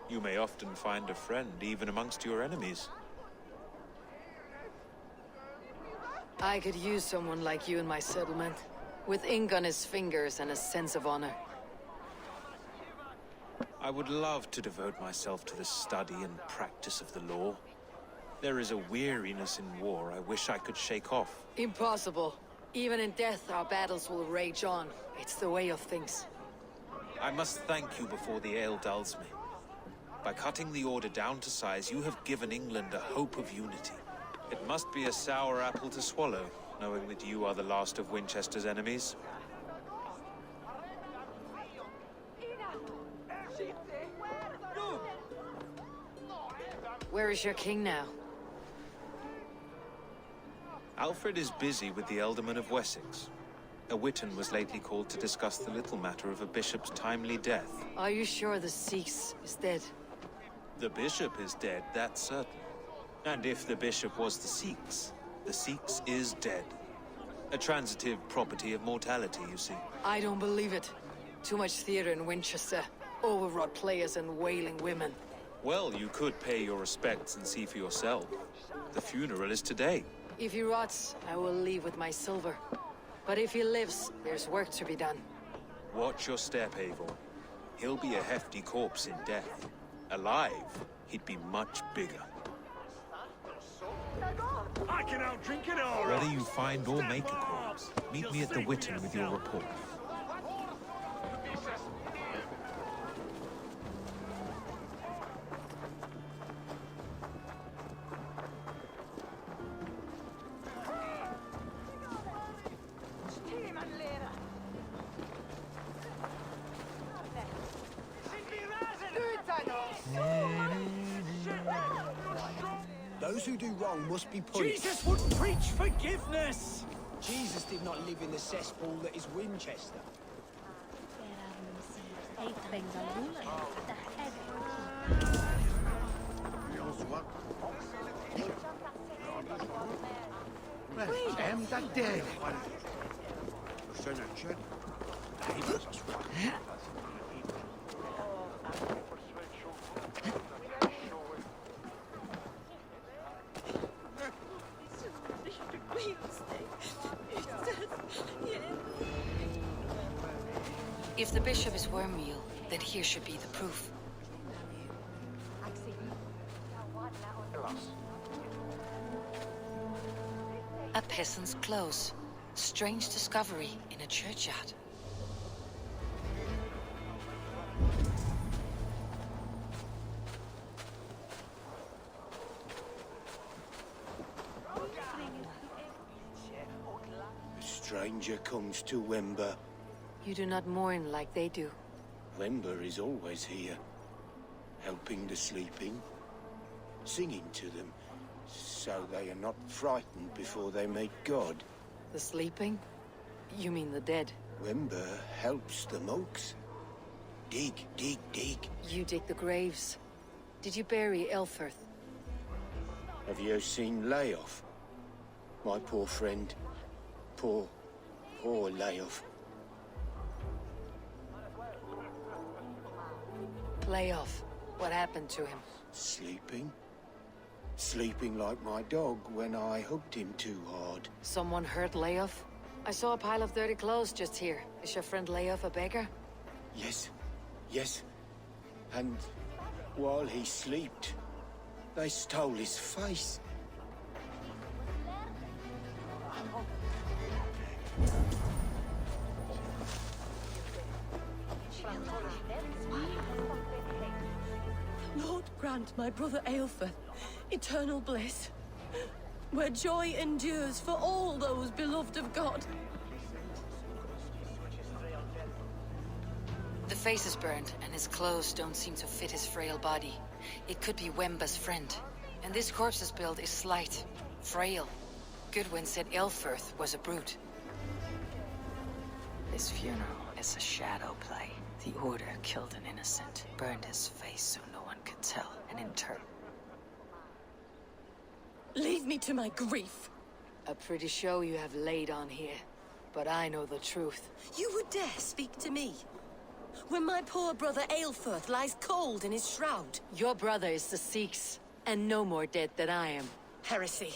you may often find a friend even amongst your enemies. I could use someone like you in my settlement, with ink on his fingers and a sense of honor. I would love to devote myself to the study and practice of the law. There is a weariness in war I wish I could shake off. Impossible. Even in death, our battles will rage on. It's the way of things. I must thank you before the ale dulls me. By cutting the order down to size, you have given England a hope of unity. It must be a sour apple to swallow, knowing that you are the last of Winchester's enemies. Where is your king now? Alfred is busy with the Ealdorman of Wessex. A Witan was lately called to discuss the little matter of a bishop's timely death. Are you sure the Sikhs is dead? The bishop is dead, that's certain. And if the bishop was the Sikhs is dead. A transitive property of mortality, you see. I don't believe it. Too much theater in Winchester. Overwrought players and wailing women. Well, you could pay your respects and see for yourself. The funeral is today. If he rots, I will leave with my silver. But if he lives, there's work to be done. Watch your step, Eivor. He'll be a hefty corpse in death. Alive, he'd be much bigger. I can outdrink it all right. Whether you find or make a corpse, meet me at the Witan with your report. Those who do wrong must be punished. Jesus would preach forgiveness! Jesus did not live in the cesspool that is Winchester. Am the dead. If the bishop is wormmeal, then here should be the proof. A peasant's clothes. Strange discovery in a churchyard. A stranger comes to Wember. You do not mourn like they do. Wember is always here, helping the sleeping, singing to them, so they are not frightened before they meet God. The sleeping? You mean the dead? Wember helps the monks. Dig, dig, dig. You dig the graves. Did you bury Elfirth? Have you seen Layoff? My poor friend. Poor Layoff. Layoff. What happened to him? Sleeping? Sleeping like my dog when I hugged him too hard. Someone hurt Layoff? I saw a pile of dirty clothes just here. Is your friend Layoff a beggar? Yes. Yes. And while he slept, they stole his face. Grant my brother Aelfir eternal bliss, where joy endures for all those beloved of God. The face is burned, and his clothes don't seem to fit his frail body. It could be Wemba's friend. And this corpse's build is slight, frail. Goodwin said Aelfirth was a brute. This funeral is a shadow play. The Order killed an innocent, burned his face so no one could tell, and in turn... Leave me to my grief. A pretty show you have laid on here, but I know the truth. You would dare speak to me? When my poor brother Aelfirth lies cold in his shroud. Your brother is the Sikhs, and no more dead than I am. Heresy.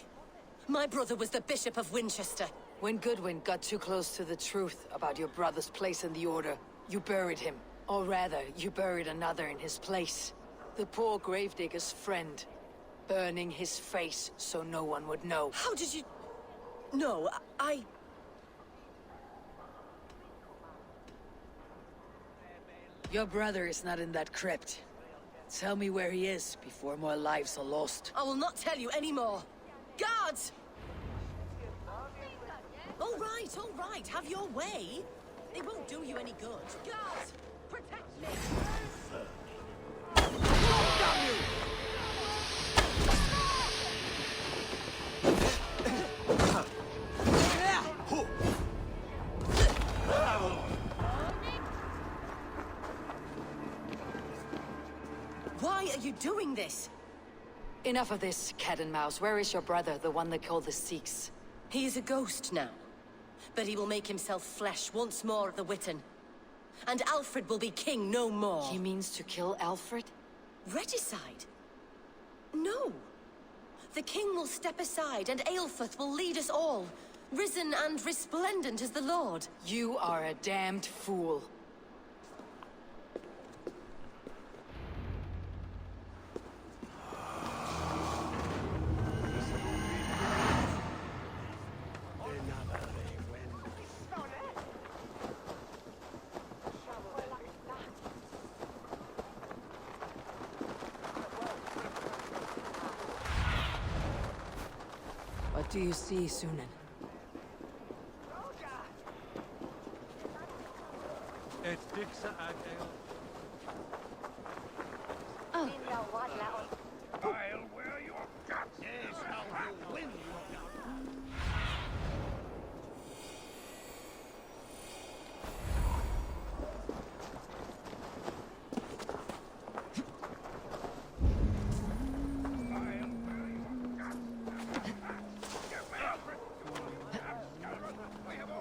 My brother was the Bishop of Winchester. When Goodwin got too close to the truth about your brother's place in the Order, you buried him. Or rather, you buried another in his place. The poor gravedigger's friend. Burning his face so no one would know. How did you... No, I... Your brother is not in that crypt. Tell me where he is before more lives are lost. I will not tell you anymore. Guards! All right, have your way. It won't do you any good. Guards, protect me! Damn you! Why are you doing this? Enough of this, cat and mouse. Where is your brother, the one they call the Sikhs? He is a ghost now. But he will make himself flesh once more of the Witten. And Alfred will be king no more. He means to kill Alfred? Regicide? No. The king will step aside and Aelfirth will lead us all. Risen and resplendent as the Lord. You are a damned fool. What do you see, Sunan? Oh. I'll wear your guts. Yes, I'll win your guts.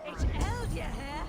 It's held you here.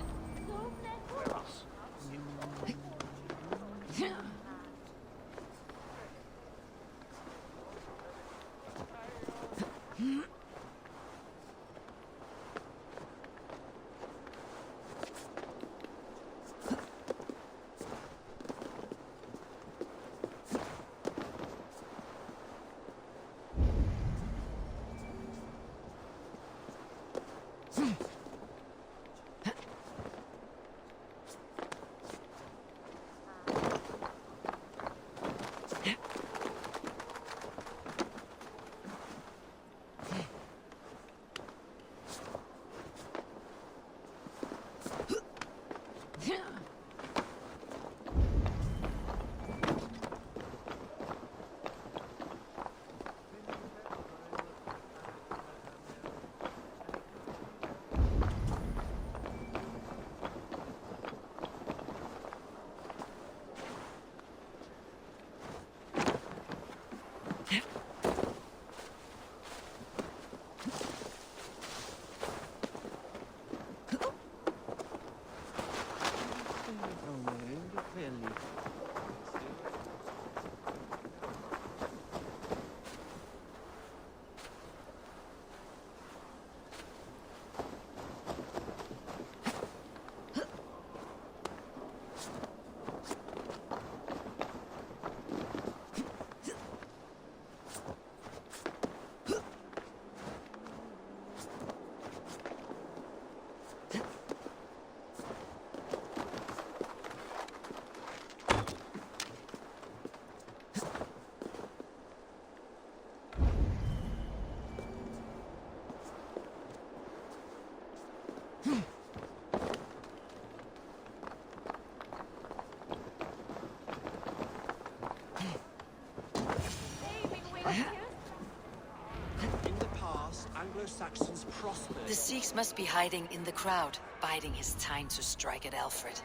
Sheiks must be hiding in the crowd, biding his time to strike at Alfred.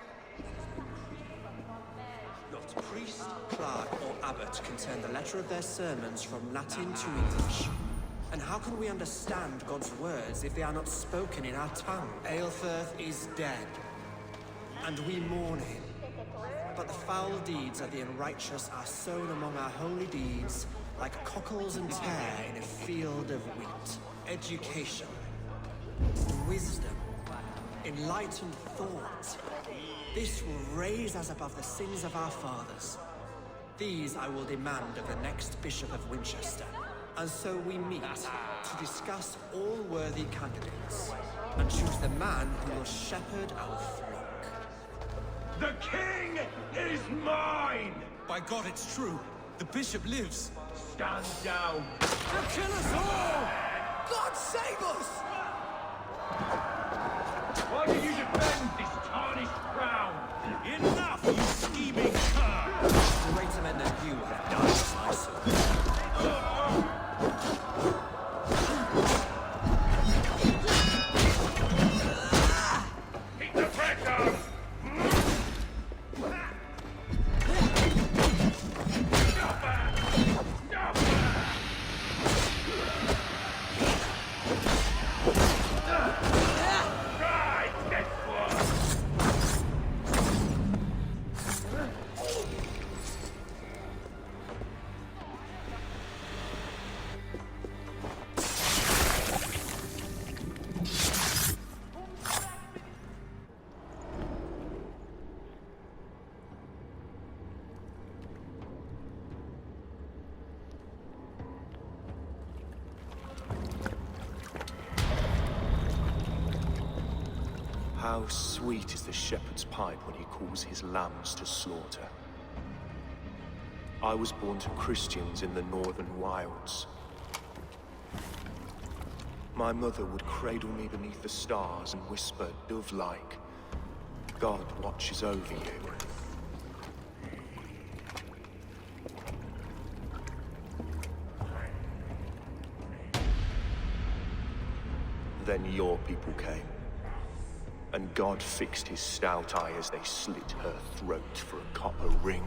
Not priest, clerk, or abbot can turn the letter of their sermons from Latin to English. And how can we understand God's words if they are not spoken in our tongue? Aelfirth is dead, and we mourn him. But the foul deeds of the unrighteous are sown among our holy deeds, like cockles and tare in a field of wheat. Education, wisdom, enlightened thought. This will raise us above the sins of our fathers. These I will demand of the next Bishop of Winchester. And so we meet to discuss all worthy candidates and choose the man who will shepherd our flock. The king is mine! By God, it's true. The bishop lives. Stand down. They'll kill us all! God save us! Why do you defend this tarnished crown? Enough, you scheming cur! Greater men than you have died as my son. Keep the pressure! How sweet is the shepherd's pipe when he calls his lambs to slaughter. I was born to Christians in the northern wilds. My mother would cradle me beneath the stars and whisper, dove-like, God watches over you. Then your people came. And God fixed his stout eye as they slit her throat for a copper ring.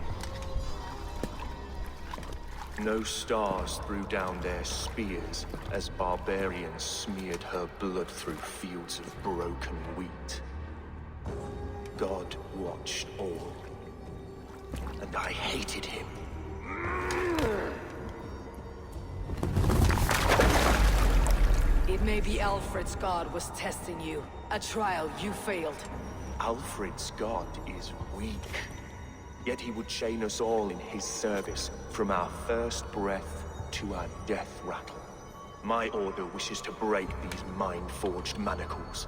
No stars threw down their spears as barbarians smeared her blood through fields of broken wheat. God watched all, and I hated him. It may be Alfred's god was testing you. A trial you failed. Alfred's god is weak. Yet he would chain us all in his service, from our first breath to our death rattle. My order wishes to break these mind-forged manacles.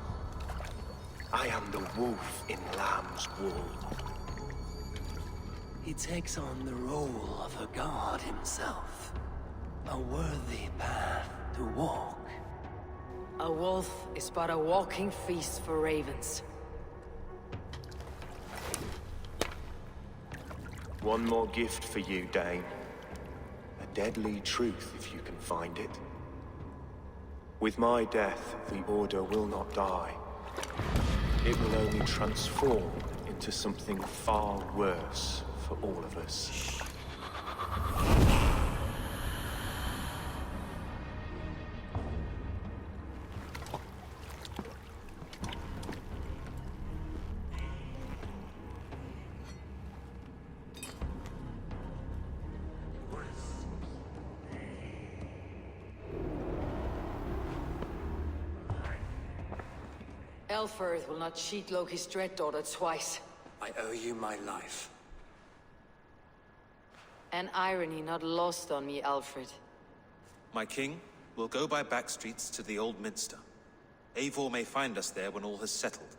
I am the wolf in lamb's wool. He takes on the role of a god himself. A worthy path to walk. A wolf is but a walking feast for ravens. One more gift for you, Dane. A deadly truth, if you can find it. With my death, the Order will not die. It will only transform into something far worse for all of us. Aelfirth will not cheat Loki's dread daughter twice. I owe you my life. An irony not lost on me, Alfred. My king, we'll go by back streets to the Old Minster. Eivor may find us there when all has settled.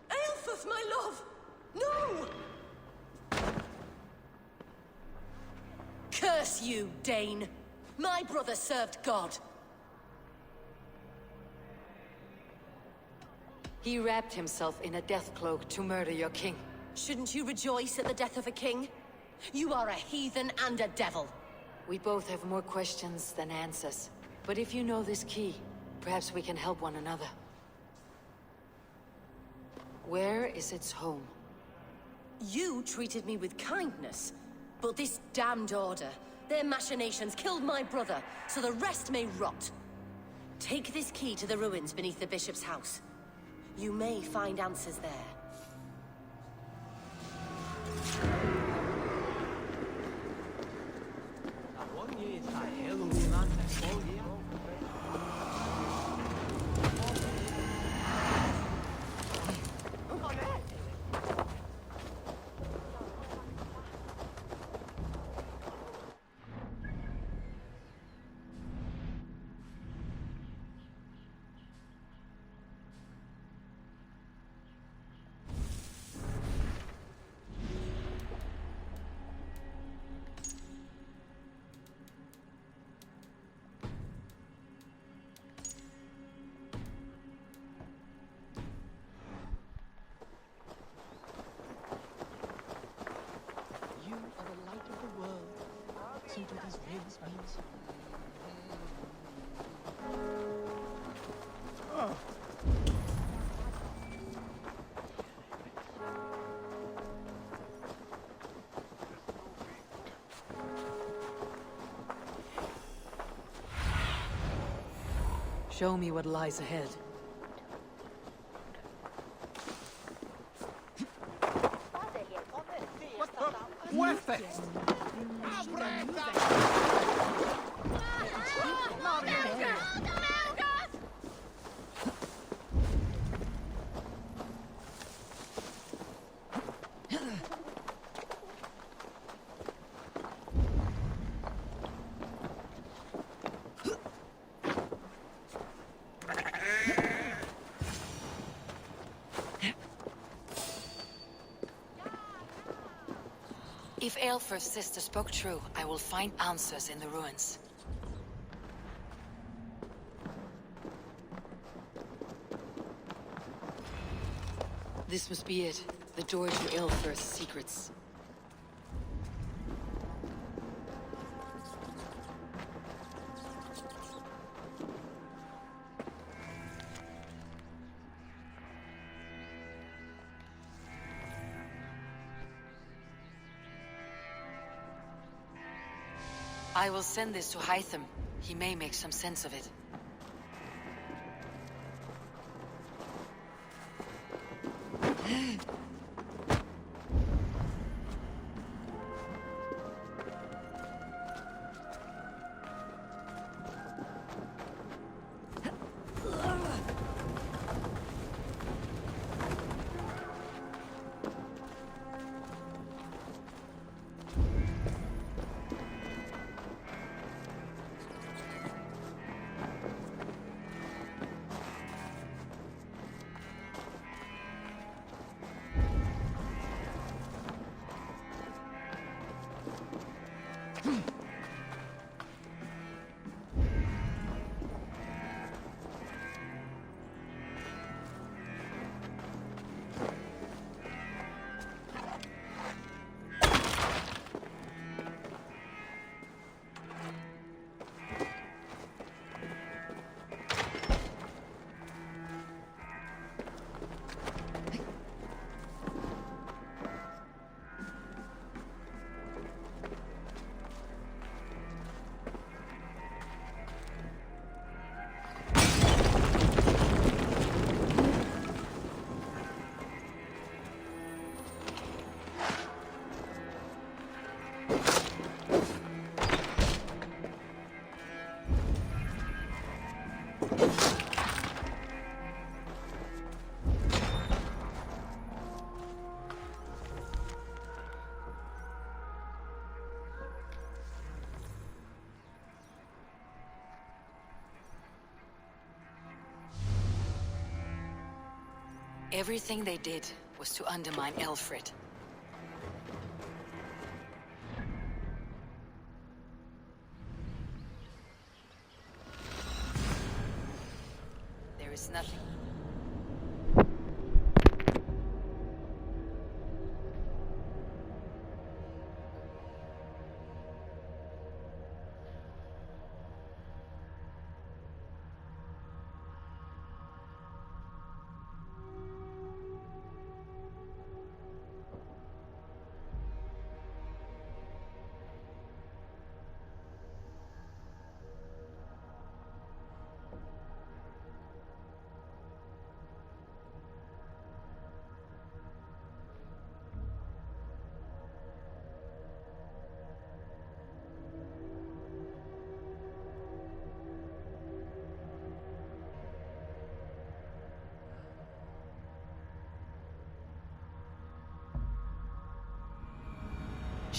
Aelfirth, my love! No! Curse you, Dane! My brother served God. He wrapped himself in a death cloak to murder your king. Shouldn't you rejoice at the death of a king? You are a heathen and a devil. We both have more questions than answers. But if you know this key, perhaps we can help one another. Where is its home? You treated me with kindness, but this damned order, their machinations killed my brother, so the rest may rot. Take this key to the ruins beneath the bishop's house. You may find answers there. Show me what lies ahead. If Aelfr's sister spoke true, I will find answers in the ruins. This must be it. The door to Aelfr's secrets. I will send this to Hytham. He may make some sense of it. Everything they did was to undermine Aelfred. There is nothing.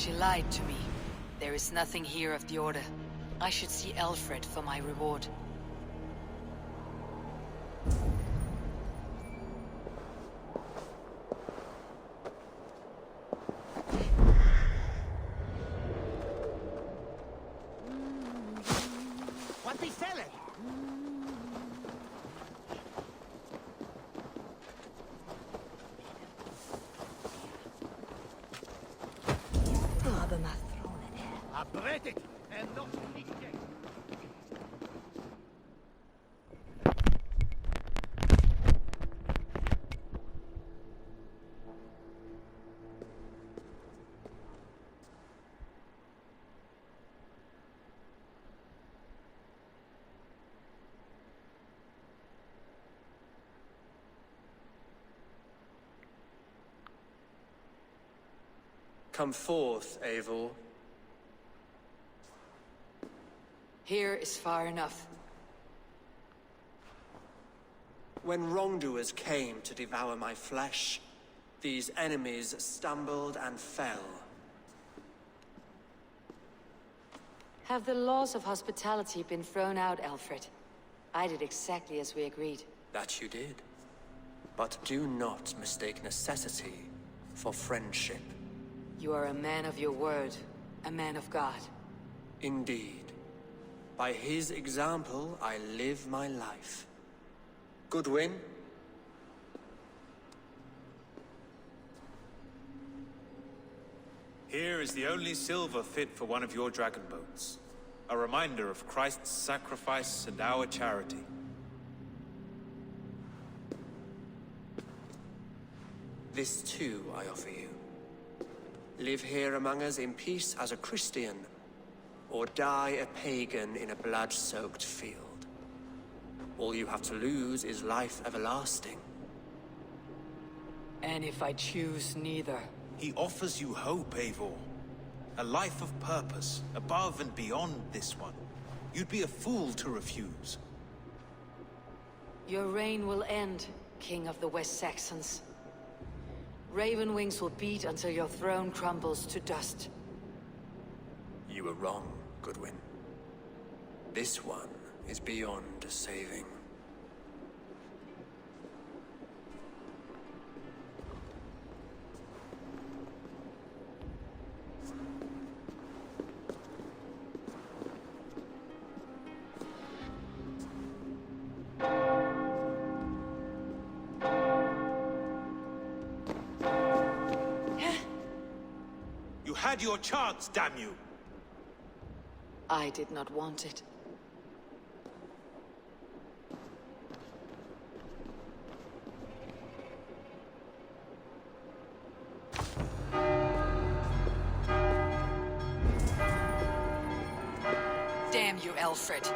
She lied to me. There is nothing here of the Order. I should see Alfred for my reward. What be selling? I bread it, and not cliché. Come forth, Eivor. Here is far enough. When wrongdoers came to devour my flesh, these enemies stumbled and fell. Have the laws of hospitality been thrown out, Alfred? I did exactly as we agreed. That you did. But do not mistake necessity for friendship. You are a man of your word, a man of God. Indeed. By his example, I live my life. Goodwin? Here is the only silver fit for one of your dragon boats. A reminder of Christ's sacrifice and our charity. This too I offer you. Live here among us in peace as a Christian, or die a pagan in a blood-soaked field. All you have to lose is life everlasting. And if I choose neither? He offers you hope, Eivor. A life of purpose, above and beyond this one. You'd be a fool to refuse. Your reign will end, King of the West Saxons. Raven wings will beat until your throne crumbles to dust. You were wrong, Goodwin. This one is beyond saving. You had your chance, damn you! I did not want it. Damn you, Alfred.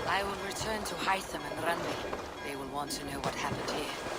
I will return to Hytham and Runway. They will want to know what happened here.